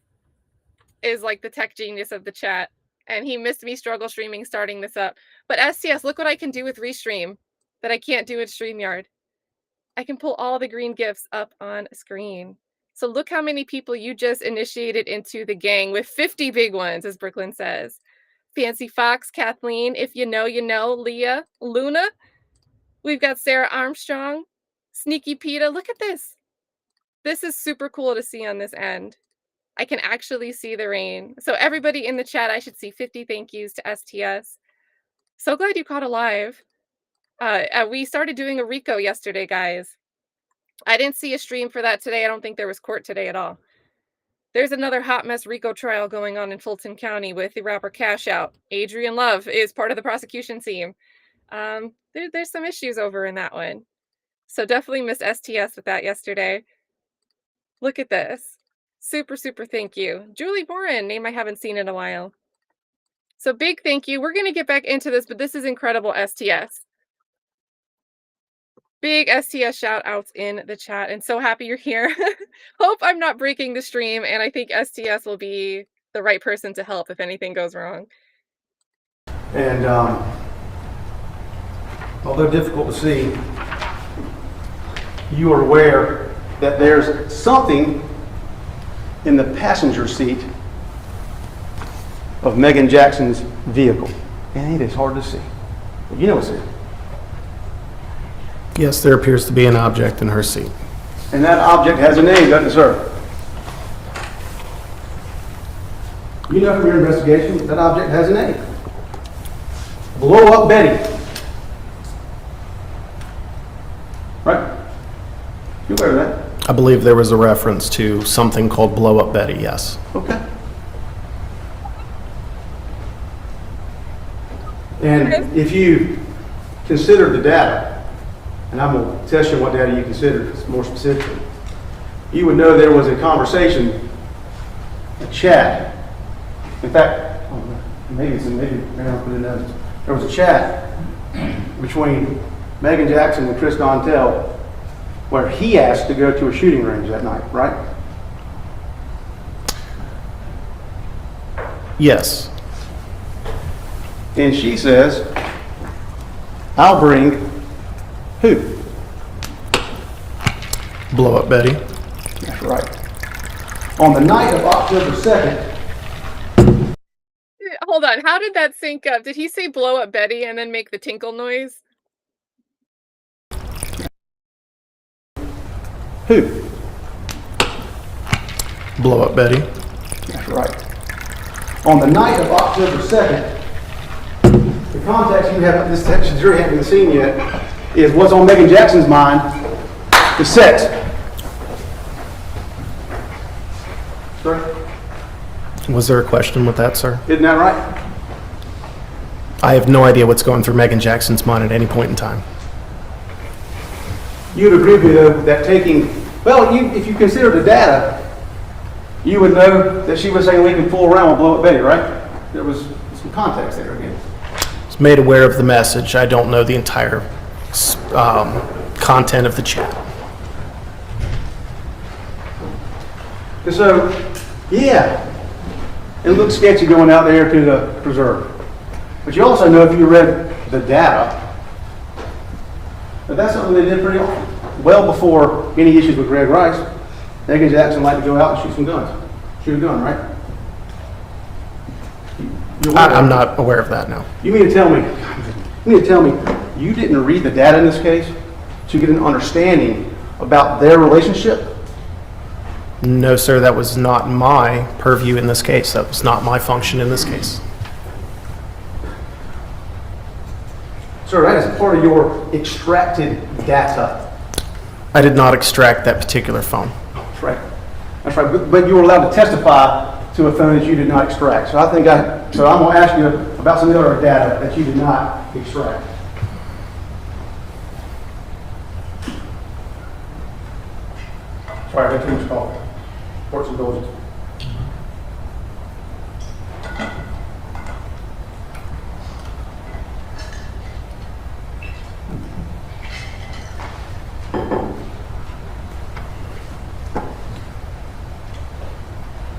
is like the tech genius of the chat. And he missed me struggle streaming starting this up. But STS, look what I can do with Restream that I can't do with StreamYard. I can pull all the green gifts up on screen. So look how many people you just initiated into the gang with 50 big ones, as Brooklyn says. Fancy Fox, Kathleen, if you know, you know, Leah, Luna. We've got Sarah Armstrong, Sneaky Peta. Look at this. This is super cool to see on this end. I can actually see the rain. So everybody in the chat, I should see 50 thank yous to STS. So glad you caught alive. We started doing a RICO yesterday, guys. I didn't see a stream for that today. I don't think there was court today at all. There's another hot mess RICO trial going on in Fulton County with the rapper Cash Out. Adrian Love is part of the prosecution team. There's some issues over in that one. So definitely missed STS with that yesterday. Look at this. Super, super thank you. Julie Morin, name I haven't seen in a while. So big thank you. We're going to get back into this, but this is incredible, STS. Big STS shout outs in the chat, and so happy you're here. Hope I'm not breaking the stream, and I think STS will be the right person to help if anything goes wrong. And although difficult to see, you are aware that there's something in the passenger seat of Meagan Jackson's vehicle. And it is hard to see. But you know what's there. Yes, there appears to be an object in her seat. And that object has a name, doesn't it, sir? You know from your investigation that object has a name. Blow Up Betty. Right? You aware of that? I believe there was a reference to something called Blow Up Betty, yes. Okay. And if you consider the data, and I'm going to test you what data you consider more specifically, you would know there was a conversation, a chat. In fact, maybe I'll put it in there. There was a chat between Meagan Jackson and Chris Dontell where he asked to go to a shooting range that night, right? Yes. And she says, I'll bring who? Blow Up Betty. That's right. On the night of October 2nd, Hold on. How did that sync up? Did he say blow up Betty and then make the tinkle noise? who? Blow Up Betty. That's right. On the night of October 2nd, the context you have, this section jury haven't even seen yet, is what's on Meagan Jackson's mind, the sex. Sir? Was there a question with that, sir? Isn't that right? I have no idea what's going through Meagan Jackson's mind at any point in time. You'd agree with me, though, that if you consider the data, you would know that she was saying we can fool around with Blow Up Betty, right? There was some context there again. I was made aware of the message. I don't know the entire content of the chat. And so, yeah, it looks sketchy going out there to the preserve. But you also know if you read the data, that that's something they did pretty often. Well before any issues with Greg Rice, Meagan Jackson liked to go out and shoot some guns. Shoot a gun, right? I'm not aware of that, no. You mean to tell me you didn't read the data in this case to get an understanding about their relationship? No, sir, that was not my purview in this case. That was not my function in this case. Sir, that is part of your extracted data. I did not extract that particular phone. That's right. That's right. But you were allowed to testify to a phone that you did not extract. So I'm going to ask you about some other data that you did not extract. Sorry, I got too much coffee. Court's indulgence.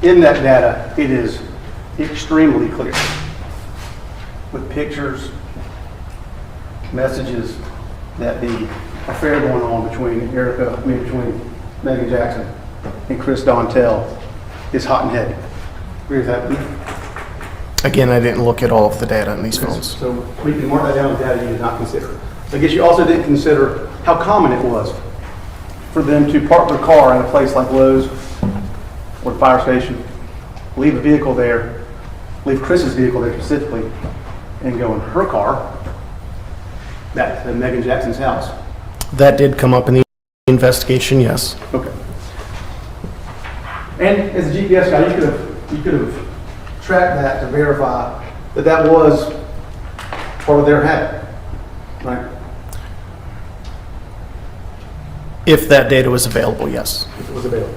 In that data, it is extremely clear with pictures, messages that the affair going on between Meagan Jackson and Chris Dontell is hot and heavy. Agree with that? Again, I didn't look at all of the data in these phones. So we can mark that down as data you did not consider. I guess you also didn't consider how common it was for them to park their car in a place like Lowe's or the fire station, leave a vehicle there, leave Chris's vehicle there specifically, and go in her car back to Meagan Jackson's house. That did come up in the investigation, yes. Okay. And as a GPS guy, you could have tracked that to verify that that was part of their habit, right? If that data was available, yes. If it was available.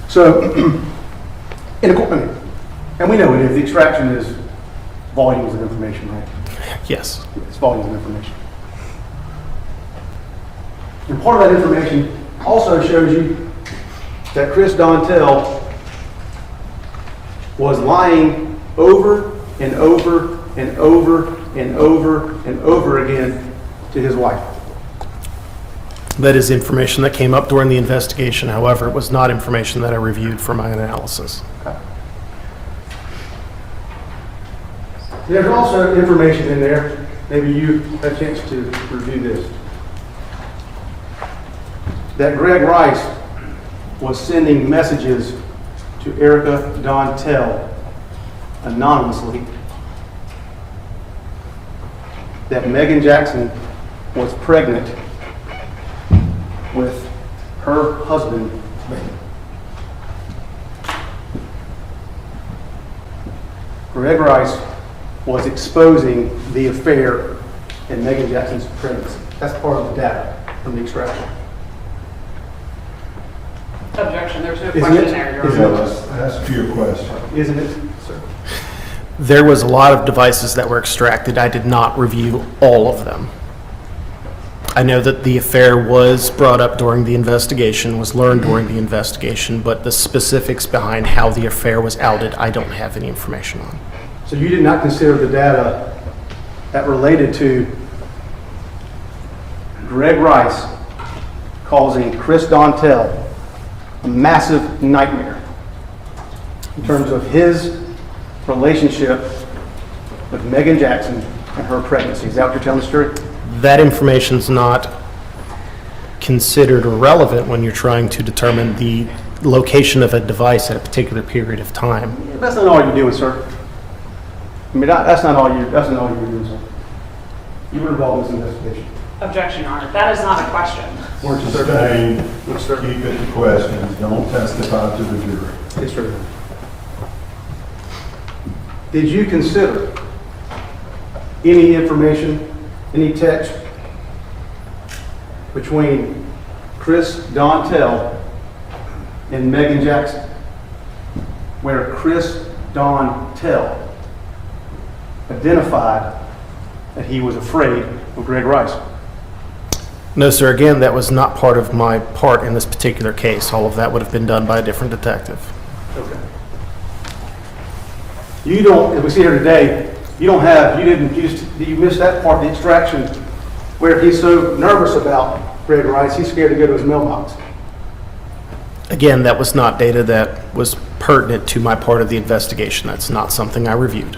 So, in a court, and we know it is, the extraction is volumes of information, right? Yes. It's volumes of information. And part of that information also shows you that Chris Dontell was lying over and over and over and over and over again to his wife. That is information that came up during the investigation. However, it was not information that I reviewed for my analysis. Okay. There's also information in there, maybe you had a chance to review this, that Greg Rice was sending messages to Erica Dontell anonymously that Meagan Jackson was pregnant with her husband. Greg Rice was exposing the affair in Meagan Jackson's pregnancy. That's part of the data from the extraction. Objection, there's no Isn't question it? there, Your Isn't Honor. it? Let's ask you a question. Isn't it, sir? There was a lot of devices that were extracted. I did not review all of them. I know that the affair was brought up during the investigation, was learned during the investigation, but the specifics behind how the affair was outed, I don't have any information on. So you did not consider the data that related to Greg Rice causing Chris Dontell a massive nightmare in terms of his relationship with Meagan Jackson and her pregnancy. Is that what you're telling the jury? That information's not considered relevant when you're trying to determine the location of a device at a particular period of time. That's not all you're doing, sir. I mean, that's not all you're doing, sir. You were involved in this investigation. Objection, Your Honor. That is not a question. Weren't you, sir? Abstain, keep it to questions, don't testify to the jury. Yes, sir. Did you consider any information, any text between Chris Dontell and Meagan Jackson, where Chris Dontell identified that he was afraid of Greg Rice? No, sir. Again, that was not part of my part in this particular case. All of that would have been done by a different detective. Okay. You don't, as we see here today, you missed that part, the extraction, where he's so nervous about Greg Rice, he's scared to go to his mailbox. Again, that was not data that was pertinent to my part of the investigation. That's not something I reviewed.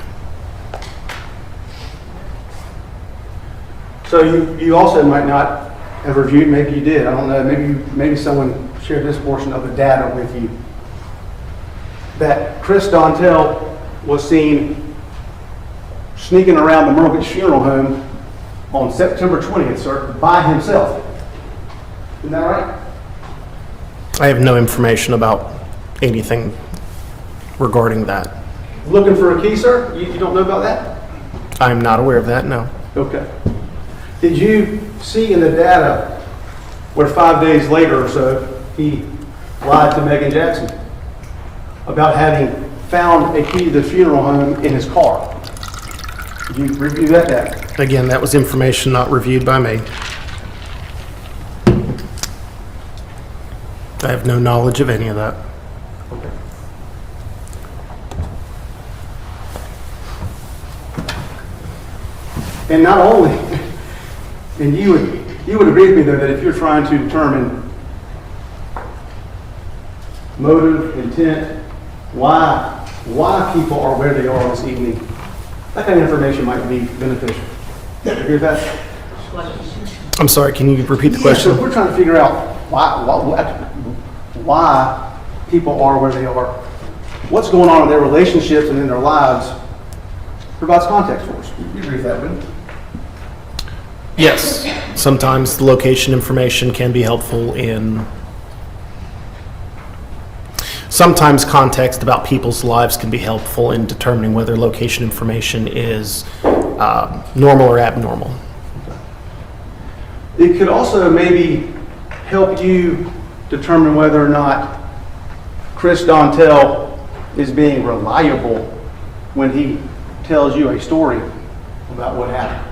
So you also might not have reviewed, maybe you did, I don't know, maybe someone shared this portion of the data with you, that Chris Dontell was seen sneaking around the Myrtle Beach Funeral Home on September 20th, sir, by himself. Isn't that right? I have no information about anything regarding that. Looking for a key, sir? You don't know about that? I'm not aware of that, no. Okay. Did you see in the data where 5 days later or so, he lied to Meagan Jackson about having found a key to the funeral home in his car? Did you review that data? Again, that was information not reviewed by me. I have no knowledge of any of that. Okay. And not only, and you would agree with me though that if you're trying to determine motive, intent, why people are where they are this evening, that kind of information might be beneficial. You agree with that? I'm sorry, can you repeat the Yeah, question? so we're trying to figure out why people are where they are, what's going on in their relationships and in their lives, provides context for us. You agree with that, wouldn't you? Yes, sometimes the location information can be helpful in, sometimes context about people's lives can be helpful in determining whether location information is normal or abnormal. It could also maybe help you determine whether or not Chris Dontell is being reliable when he tells you a story about what happened.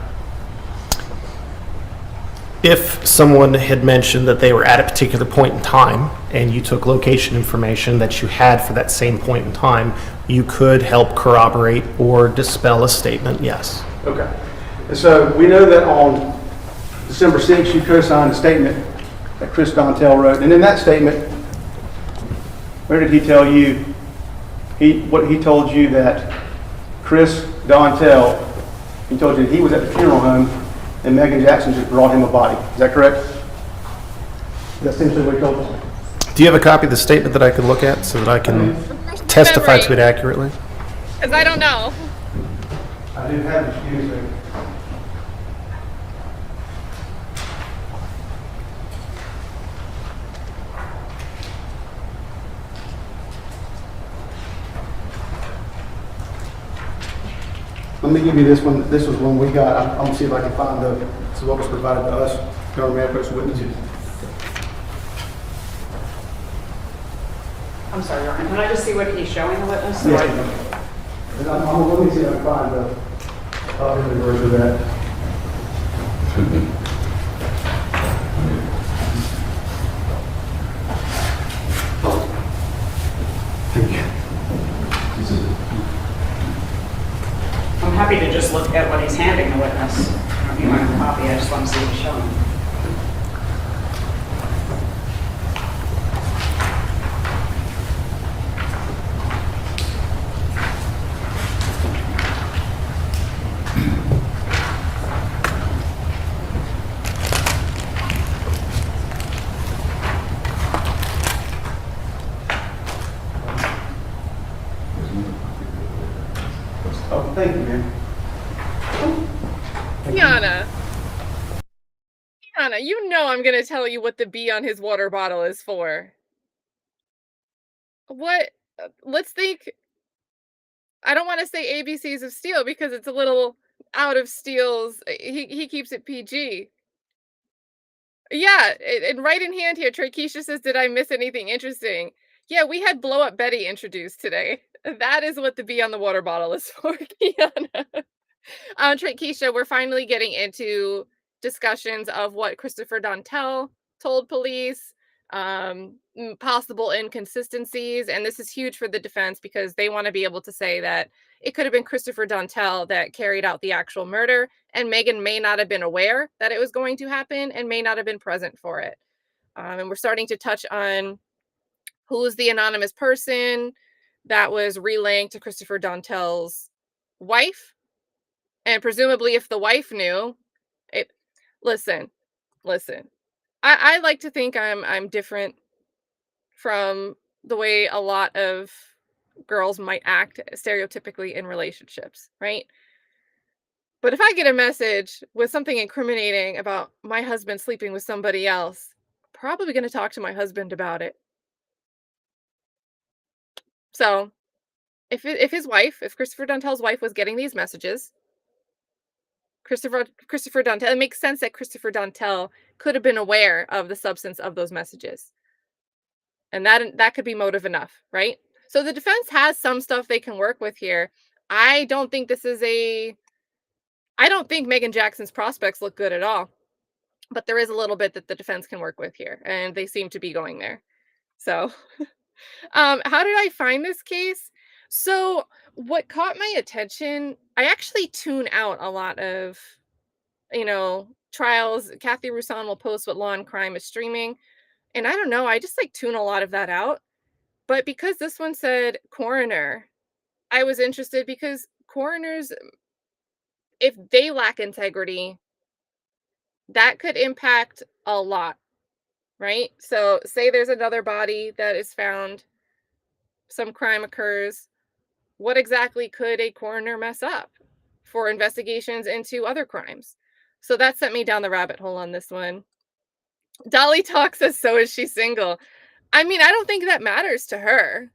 If someone had mentioned that they were at a particular point in time and you took location information that you had for that same point in time, you could help corroborate or dispel a statement, yes. Okay. And so we know that on December 6th, you co-signed a statement that Chris Dontell wrote. And in that statement, where did he tell you, what he told you that Chris Dontell, he told you that he was at the funeral home and Meagan Jackson just brought him a body. Is that correct? Is that essentially what he told us? Do you have a copy of the statement that I could look at so that I can testify to it accurately? Because I don't know. I do have it. Excuse me. Let me give you this one. This was one we got. I'm going to see if I can find this is what was provided to us, government manifest witnesses. I'm sorry, Your Honor. Can I just see what he's showing the witness? So Yeah. And let me see if I can find the copy of that. I'm happy to just look at what he's handing the witness. I don't need my own copy, I just want to see what he's showing. Oh, thank you, man. Kiana. Kiana, you know I'm gonna tell you what the B on his water bottle is for. What? Let's think. I don't want to say ABCs of steel because it's a little out of Steel's. He keeps it PG. Yeah, and right in hand here, Trakeisha says, "Did I miss anything interesting?" Yeah, we had Blow Up Betty introduced today. That is what the B on the water bottle is for, Kiana. Keisha, we're finally getting into discussions of what Christopher Dontell told police, possible inconsistencies, and this is huge for the defense because they want to be able to say that it could have been Christopher Dontell that carried out the actual murder, and Meagan may not have been aware that it was going to happen and may not have been present for it. And we're starting to touch on who's the anonymous person that was relaying to Christopher Dontell's wife. And presumably, if the wife knew, it. Listen. I like to think I'm different from the way a lot of girls might act stereotypically in relationships, right? But if I get a message with something incriminating about my husband sleeping with somebody else, I'm probably going to talk to my husband about it. So, if Christopher Dontell's wife was getting these messages, Christopher Dontell, it makes sense that Christopher Dontell could have been aware of the substance of those messages. And that could be motive enough, right? So the defense has some stuff they can work with here. I don't think Megan Jackson's prospects look good at all. But there is a little bit that the defense can work with here, and they seem to be going there. So, how did I find this case? So, what caught my attention, I actually tune out a lot of, trials. Kathy Roussan will post what Law and Crime is streaming. And I don't know, I just tune a lot of that out. But because this one said coroner, I was interested because coroners, if they lack integrity, that could impact a lot, right? So say there's another body that is found, some crime occurs. What exactly could a coroner mess up for investigations into other crimes? So that sent me down the rabbit hole on this one. Dolly Talk says, so is she single? I mean, I don't think that matters to her.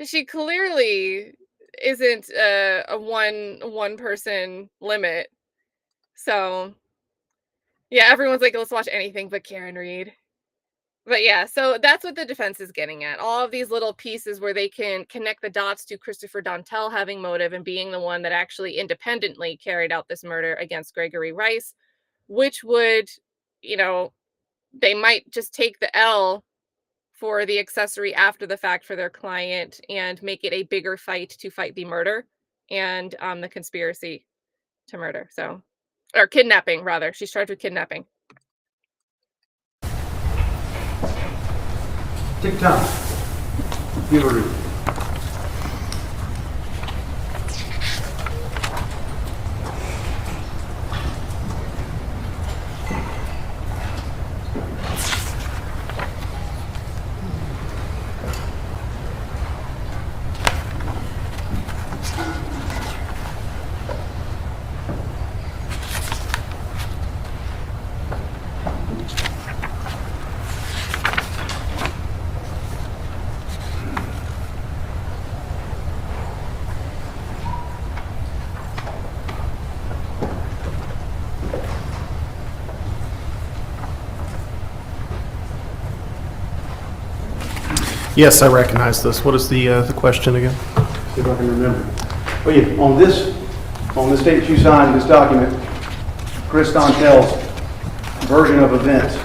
She clearly isn't a one person limit. So yeah, everyone's like, let's watch anything but Karen Reed. But yeah, so that's what the defense is getting at. All of these little pieces where they can connect the dots to Christopher Dontell having motive and being the one that actually independently carried out this murder against Gregory Rice, which would, they might just take the L for the accessory after the fact for their client and make it a bigger fight to fight the murder and the conspiracy to murder. So, or kidnapping, rather. She's charged with kidnapping. TikTok. Give a read. Yes, I recognize this. What is the question again? See if I can remember. Oh yeah, on this date that you signed this document, Chris Dontell's version of events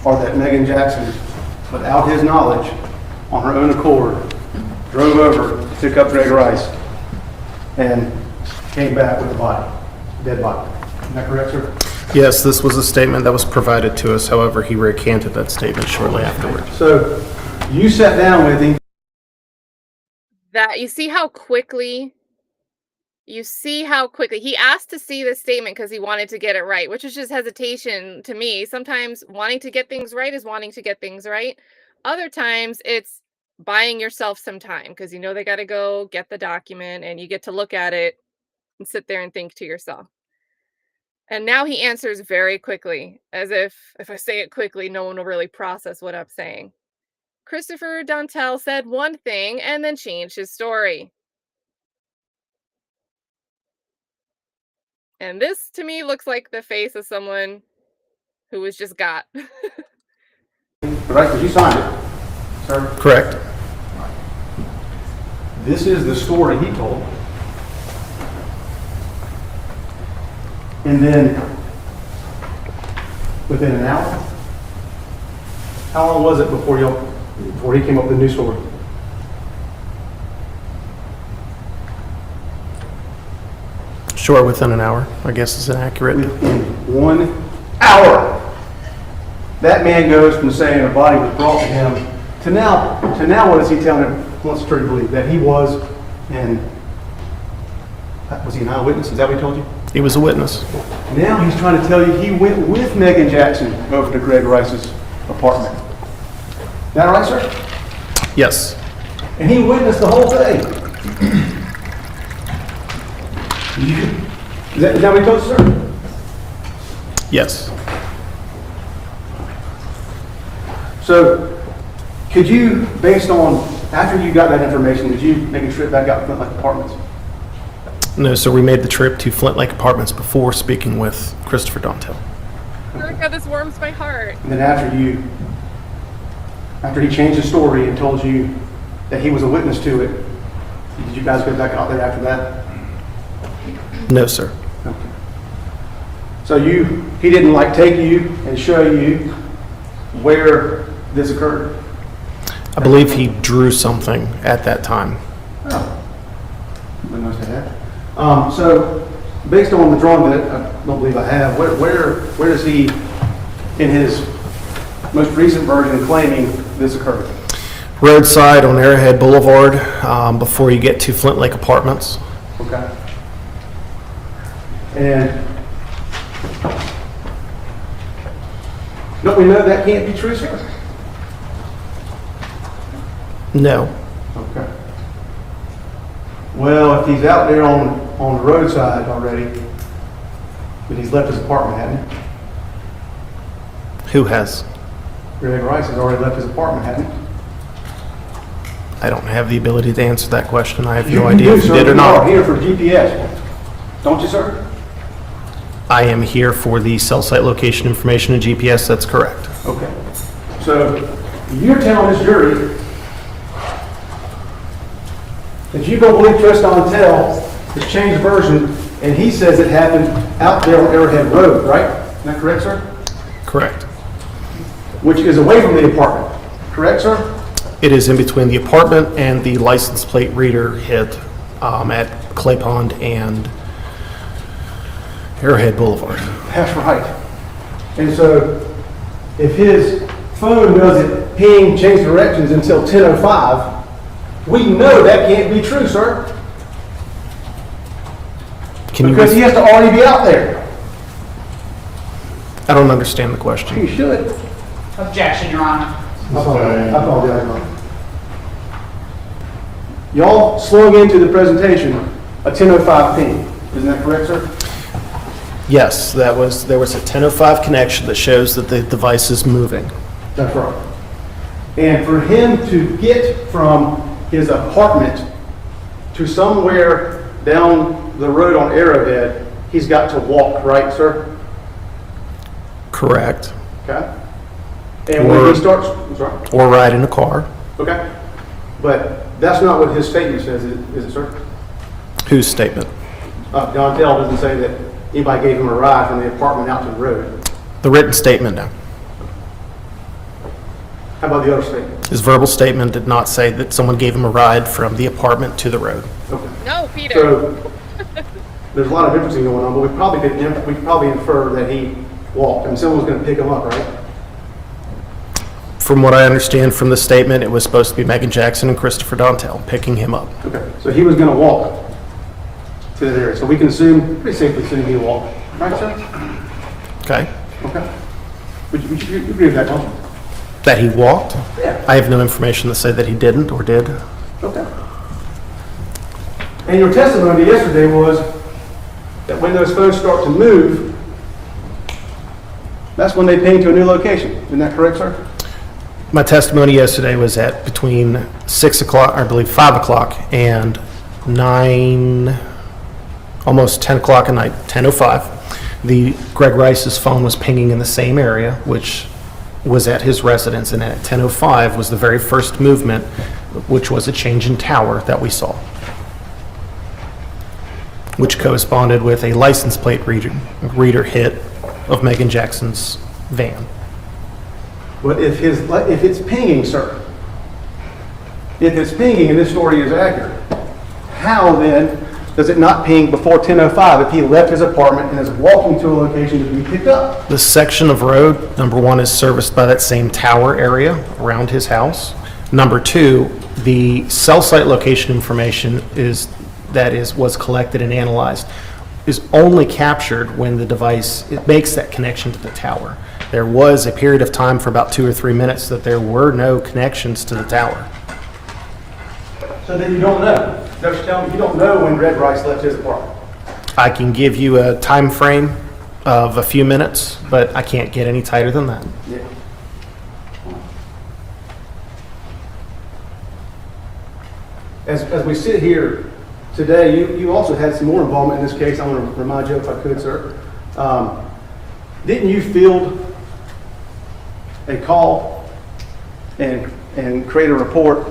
are that Meagan Jackson, without his knowledge, on her own accord, drove over, took up Greg Rice, and came back with a body, dead body. Is that correct, sir? Yes, this was a statement that was provided to us. However, he recanted that statement shortly afterwards. So you sat down with him. That you see how quickly he asked to see this statement because he wanted to get it right, which is just hesitation to me. Sometimes wanting to get things right is wanting to get things right. Other times it's buying yourself some time because you know they got to go get the document and you get to look at it and sit there and think to yourself. And now he answers very quickly, as if I say it quickly, no one will really process what I'm saying. Christopher Dontell said one thing and then changed his story. And this, to me, looks like the face of someone who was just got. Right, because you signed it, sir. Correct. This is the story he told. And then, within an hour, how long was it before he came up with a new story? Sure, within an hour, I guess is inaccurate. Within 1 hour, that man goes from saying a body was brought to him to now what is he telling him, wants to believe, that he was, and was he an eyewitness? Is that what he told you? He was a witness. Now he's trying to tell you he went with Meagan Jackson over to Greg Rice's apartment. Is that right, sir? Yes. And he witnessed the whole thing. Is that what he told you, sir? Yes. So, could you, based on, after you got that information, did you make a trip back out to Flint Lake Apartments? No, so we made the trip to Flint Lake Apartments before speaking with Christopher Dontell. Oh God, this warms my heart. And then after he changed his story and told you that he was a witness to it, did you guys go back out there after that? No, sir. Okay. So he didn't take you and show you where this occurred? I believe he drew something at that time. Oh, didn't notice that. So, based on the drawing that I don't believe I have, where does he, in his most recent version, claiming this occurred? Roadside on Arrowhead Boulevard, before you get to Flint Lake Apartments. Okay. And don't we know that can't be true, sir? No. Okay. Well, if he's out there on the roadside already, but he's left his apartment, hasn't he? Who has? Greg Rice has already left his apartment, hasn't he? I don't have the ability to answer that question. I have You no idea do, if he sir. did or You are not. here for GPS, don't you, sir? I am here for the cell site location information and GPS. That's correct. Okay. So you're telling this jury that you don't believe Chris Dontell has changed version, and he says it happened out there on Arrowhead Road, right? Is that correct, sir? Correct. Which is away from the apartment, correct, sir? It is in between the apartment and the license plate reader hit at Clay Pond and Arrowhead Boulevard. That's right. And so if his phone doesn't ping change directions until 10:05, we know that can't be true, sir. Because he has to already be out there. I don't understand the question. He should. Objection, Your Honor. I apologize. Y'all slung into the presentation a 10:05 ping. Isn't that correct, sir? Yes, there was a 10:05 connection that shows that the device is moving. That's right. And for him to get from his apartment to somewhere down the road on Arrowhead, he's got to walk, right, sir? Correct. Okay. And when he starts, I'm sorry. Or ride in a car. Okay. But That's not what his statement says, is it, sir? Whose statement? Dontell doesn't say that anybody gave him a ride from the apartment out to the road. The written statement, no. How about the other statement? His verbal statement did not say that someone gave him a ride from the apartment to the road. Okay. No, Peter. So, there's a lot of inferencing going on, but we could probably infer that he walked, and someone's gonna pick him up, right? From what I understand from the statement, it was supposed to be Meagan Jackson and Christopher Dontell picking him up. Okay, so he was gonna walk to that area, so we can assume, pretty safely assume he walked, right, sir? Okay? Okay. Would you agree with that, don't you? That he walked? Yeah. I have no information to say that he didn't or did. Okay. And your testimony yesterday was that when those phones start to move, that's when they ping to a new location. Isn't that correct, sir? My testimony yesterday was at between 6 o'clock, I believe 5 o'clock, and 9, almost 10 o'clock at night, 10:05. The Greg Rice's phone was pinging in the same area, which was at his residence, and at 10:05 was the very first movement, which was a change in tower that we saw, which corresponded with a license plate reader hit of Meagan Jackson's van. But if it's pinging, sir, if it's pinging and this story is accurate, how then does it not ping before 10:05 if he left his apartment and is walking to a location to be picked up? The section of road, number one, is serviced by that same tower area around his house. Number two, the cell site location information was collected and analyzed is only captured when the device, it makes that connection to the tower. There was a period of time for about 2 or 3 minutes that there were no connections to the tower. So then you don't know. Just tell me, you don't know when Red Rice left his apartment. I can give you a time frame of a few minutes, but I can't get any tighter than that. Yeah. As we sit here today, you also had some more involvement in this case. I want to remind you, if I could, sir. Didn't you field a call and create a report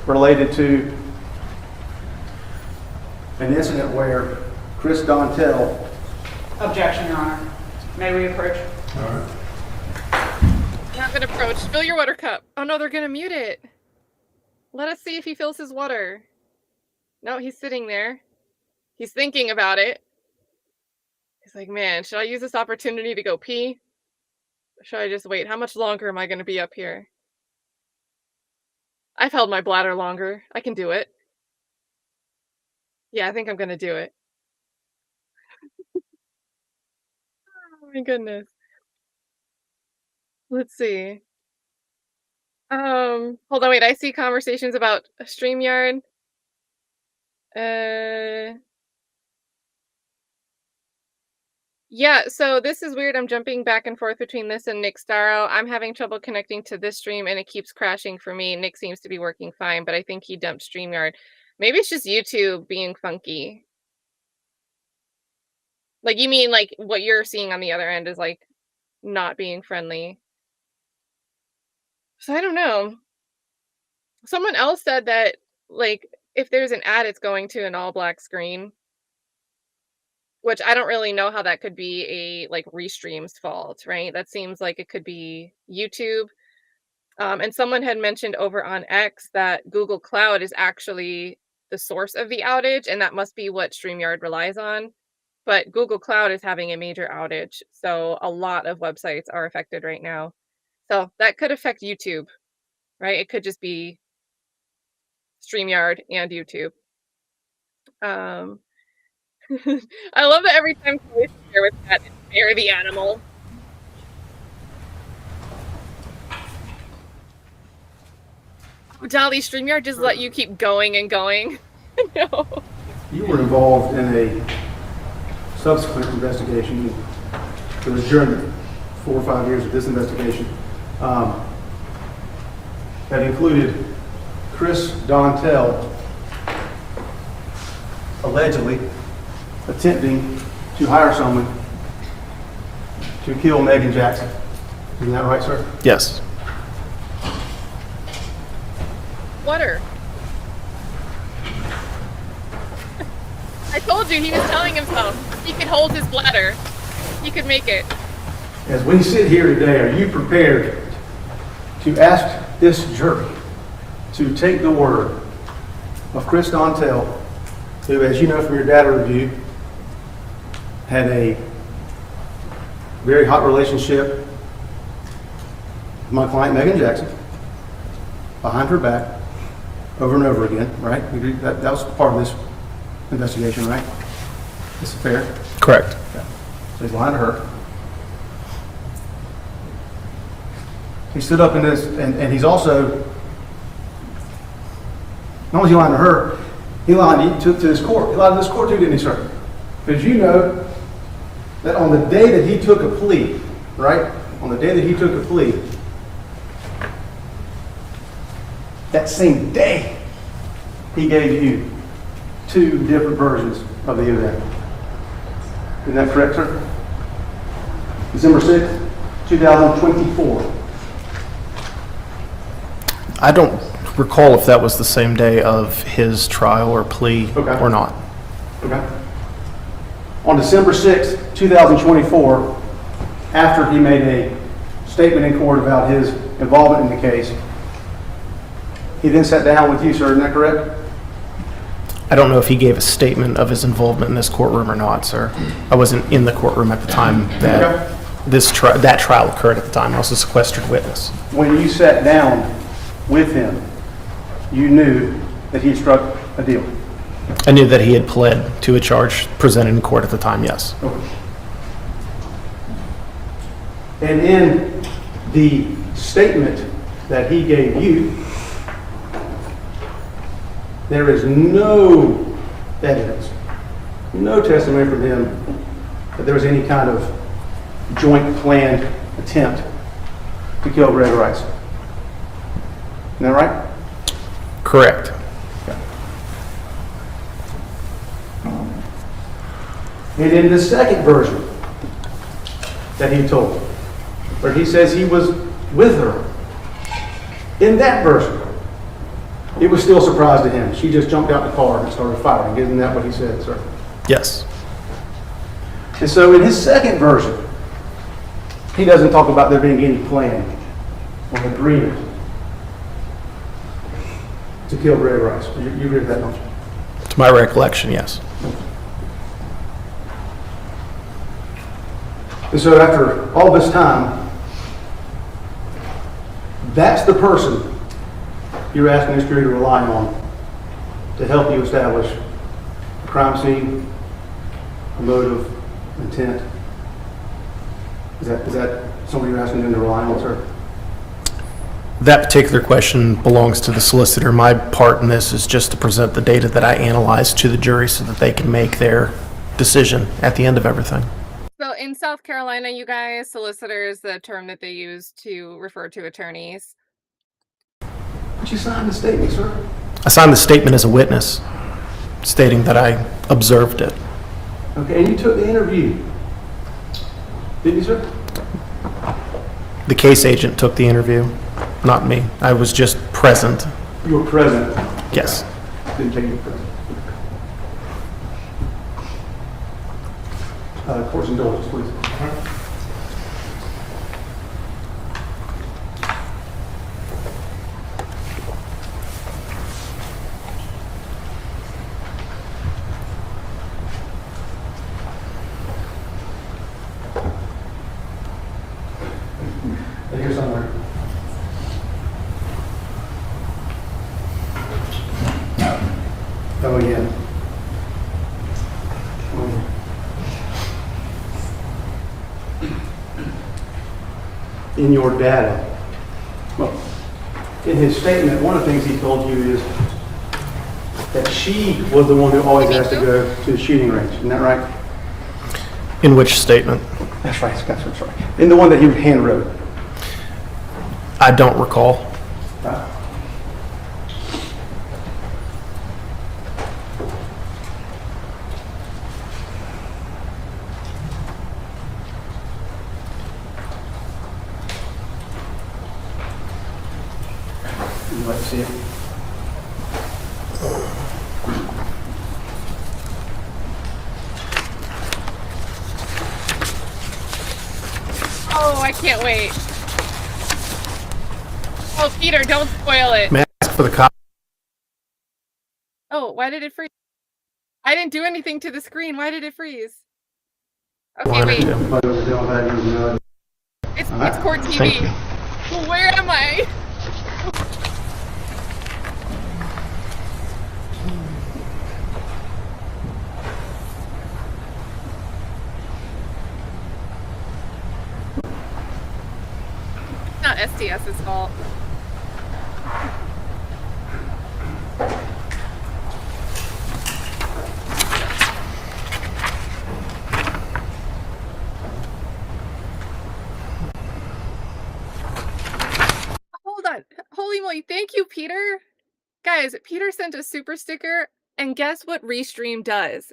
related to an incident where Chris Dontell... Objection, Your Honor. May we approach? All right. Not gonna approach. Fill your water cup. Oh no, they're gonna mute it. Let us see if he fills his water. No, he's sitting there. He's thinking about it. He's like, man, should I use this opportunity to go pee? Or should I just wait? How much longer am I gonna be up here? I've held my bladder longer. I can do it. Yeah, I think I'm gonna do it. Oh my goodness. Let's see. Hold on, wait, I see conversations about StreamYard. Yeah, so this is weird. I'm jumping back and forth between this and Nick Starro. I'm having trouble connecting to this stream and it keeps crashing for me. Nick seems to be working fine, but I think he dumped StreamYard. Maybe it's just YouTube being funky. Like, you mean like what you're seeing on the other end is like not being friendly. So I don't know. Someone else said that like if there's an ad, it's going to an all black screen, which I don't really know how that could be a like Restream's fault, right? That seems like it could be YouTube. And someone had mentioned over on X that Google Cloud is actually the source of the outage, and that must be what StreamYard relies on. But Google Cloud is having a major outage, so a lot of websites are affected right now. So that could affect YouTube, right? It could just be StreamYard and YouTube. I love that every time Chloe's here with that, it's Bear the animal. Dolly, StreamYard just let you keep going and going. No. You were involved in a subsequent investigation. It was during the 4 or 5 years of this investigation that included Chris Dontell allegedly attempting to hire someone to kill Meagan Jackson. Isn't that right, sir? Yes. Water. told you, he was telling himself he could hold his bladder. He could make it. As we sit here today, are you prepared to ask this jury to take the word of Chris Dontell, who, as you know from your data review, had a very hot relationship with my client, Meagan Jackson, behind her back, over and over again, right? That was part of this investigation, right? This affair? Correct. So he's lying to her. He stood up in this, and he's also, not only is he lying to her, he lied to this court. He lied to this court too, didn't he, sir? Because you know that on the day that he took a plea, right? On the day that he took a plea, that same day, he gave you 2 different versions of the event. Isn't that correct, sir? December 6th, 2024. I don't recall if that was the same day of his trial or plea Okay. or not. Okay. On December 6th, 2024, after he made a statement in court about his involvement in the case, he then sat down with you, sir, isn't that correct? I don't know if he gave a statement of his involvement in this courtroom or not, sir. I wasn't in the courtroom at the time that that trial occurred at the time. I was a sequestered witness. When you sat down with him, you knew that he had struck a deal. I knew that he had pled to a charge presented in court at the time, yes. And in the statement that he gave you, there is no evidence, no testimony from him that there was any kind of joint planned attempt to kill Greg Rice. Isn't that right? Correct. And in the second version that he told, where he says he was with her, in that version, it was still a surprise to him. She just jumped out the car and started firing. Isn't that what he said, sir? Yes. And so in his second version, he doesn't talk about there being any plan or agreement to kill Greg Rice. You agree with that, don't you? To my recollection, yes. And so after all this time, that's the person you're asking this jury to rely on to help you establish a crime scene, a motive, intent. Is that somebody you're asking them to rely on, sir? That particular question belongs to the solicitor. My part in this is just to present the data that I analyzed to the jury so that they can make their decision at the end of everything. So in South Carolina, you guys, solicitors, the term that they use to refer to attorneys. But you signed the statement, sir. I signed the statement as a witness, stating that I observed it. Okay, and you took the interview. Didn't you, sir? The case agent took the interview, not me. I was just present. You were present. Yes. Didn't take you present. Court's indulgence, please. Here somewhere. Oh, yeah. In your data, well, in his statement, one of the things he told you is that she was the one who always has to go to the shooting range. Isn't that right? In which statement? That's right. That's right. In the one that you hand wrote. I don't recall. Would you like to see it? Oh, I can't wait. Oh, Peter, don't spoil it. May I ask for the copy? Oh, why did it freeze? I didn't do anything to the screen. Why did it freeze? Okay, wait. It's Core TV. Thank you. Where am I? It's not STS's fault. Hold on. Holy moly. Thank you, Peter. Guys, Peter sent a super sticker, and guess what Restream does?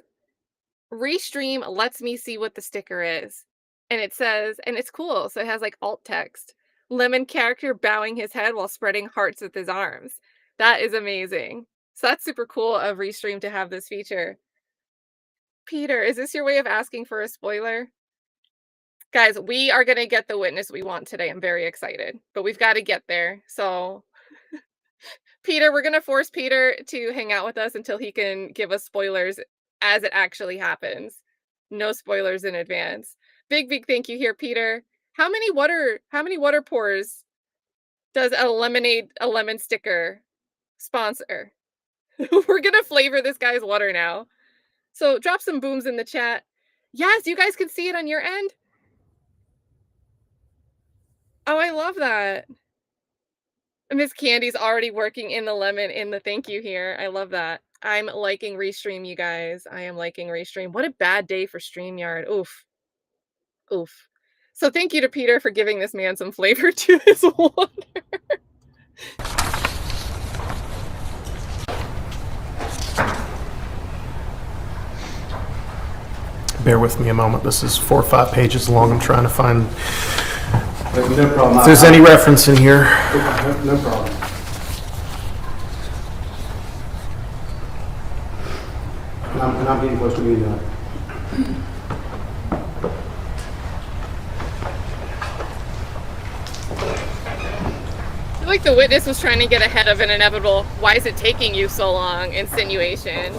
Restream lets me see what the sticker is. And it says, and it's cool, so it has like alt text. Lemon character bowing his head while spreading hearts with his arms. That is amazing. So that's super cool of Restream to have this feature. Peter, is this your way of asking for a spoiler? Guys, we are going to get the witness we want today. I'm very excited, but we've got to get there. So, Peter, we're going to force Peter to hang out with us until he can give us spoilers as it actually happens. No spoilers in advance. Big thank you here, Peter. How many water pours does a lemon sticker sponsor? We're going to flavor this guy's water now. So drop some booms in the chat. Yes, you guys can see it on your end. Oh, I love that. Miss Candy's already working in the lemon in the thank you here. I love that. I'm liking Restream, you guys. I am liking Restream. What a bad day for StreamYard. Oof. Oof. So thank you to Peter for giving this man some flavor to his water. Bear with me a moment. This is 4 or 5 pages long. I'm trying to find No problem. if there's any reference in here. No problem. And I'm getting close to being done. I feel like the witness was trying to get ahead of an inevitable, why is it taking you so long, insinuation.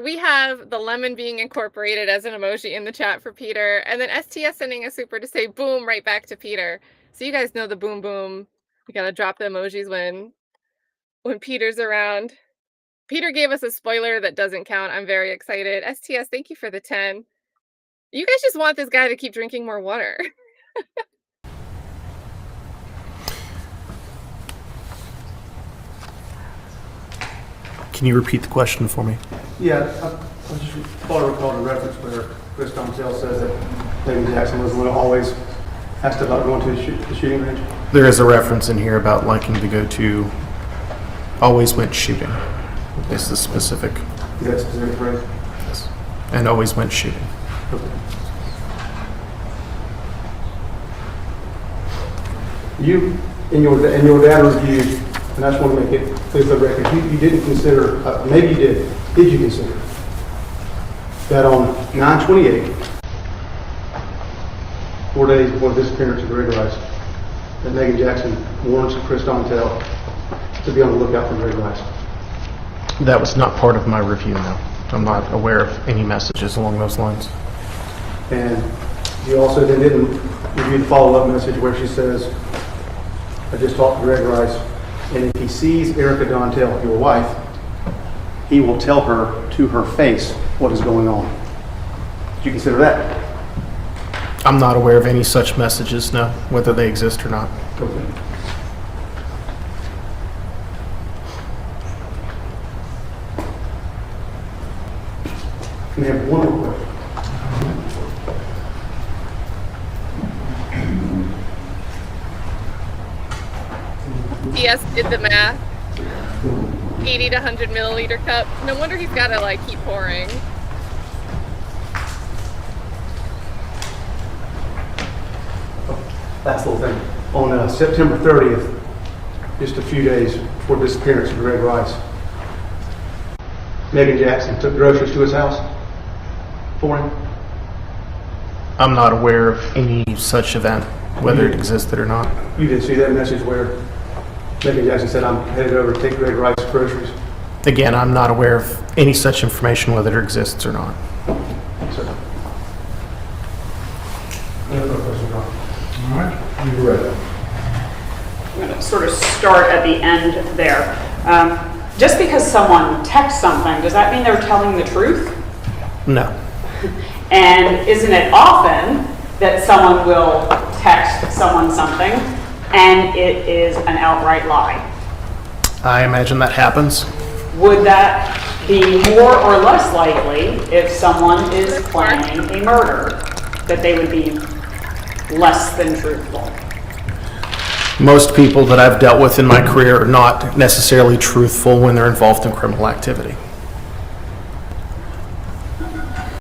We have the lemon being incorporated as an emoji in the chat for Peter, and then STS sending a super to say boom right back to Peter. So you guys know the boom boom. We gotta drop the emojis when Peter's around. Peter gave us a spoiler that doesn't count. I'm very excited. STS, thank you for the 10. You guys just want this guy to keep drinking more water. Can you repeat the question for me? Yeah, I just thought I recalled a reference where Chris Dontell says that Meagan Jackson was the one who always asked about going to the shooting range. There is a reference in here about liking to go to, always went shooting. This is specific. Is that a specific phrase? Yes. And always went shooting. Okay. You, in your data review, and I just want to make it clear for the record, you didn't consider, maybe you did you consider that on 9/28, 4 days before the disappearance of Greg Rice, that Meagan Jackson warns Chris Dontell to be on the lookout for Greg Rice? That was not part of my review, no. I'm not aware of any messages along those lines. And You also then didn't review the follow-up message where she says, I just talked to Greg Rice, and if he sees Erica Dontell, your wife, he will tell her to her face what is going on. Did you consider that? I'm not aware of any such messages, no, whether they exist or not. Okay. We have one more question. PS did the math. 80 to 100 milliliter cup. No wonder he's got to like keep pouring. Last little thing. On September 30th, just a few days before the disappearance of Greg Rice, Meagan Jackson took groceries to his house for him. I'm not aware of any such event, whether it existed or not. You didn't see that message where Meagan Jackson said, I'm headed over to take Greg Rice groceries? Again, I'm not aware of any such information, whether it exists or not. So, any other questions, Ron? All right, you're ready. I'm going to sort of start at the end there. Just because someone texts something, does that mean they're telling the truth? No. And isn't it often that someone will text someone something and it is an outright lie? I imagine that happens. Would that be more or less likely if someone is planning a murder, that they would be less than truthful? Most people that I've dealt with in my career are not necessarily truthful when they're involved in criminal activity.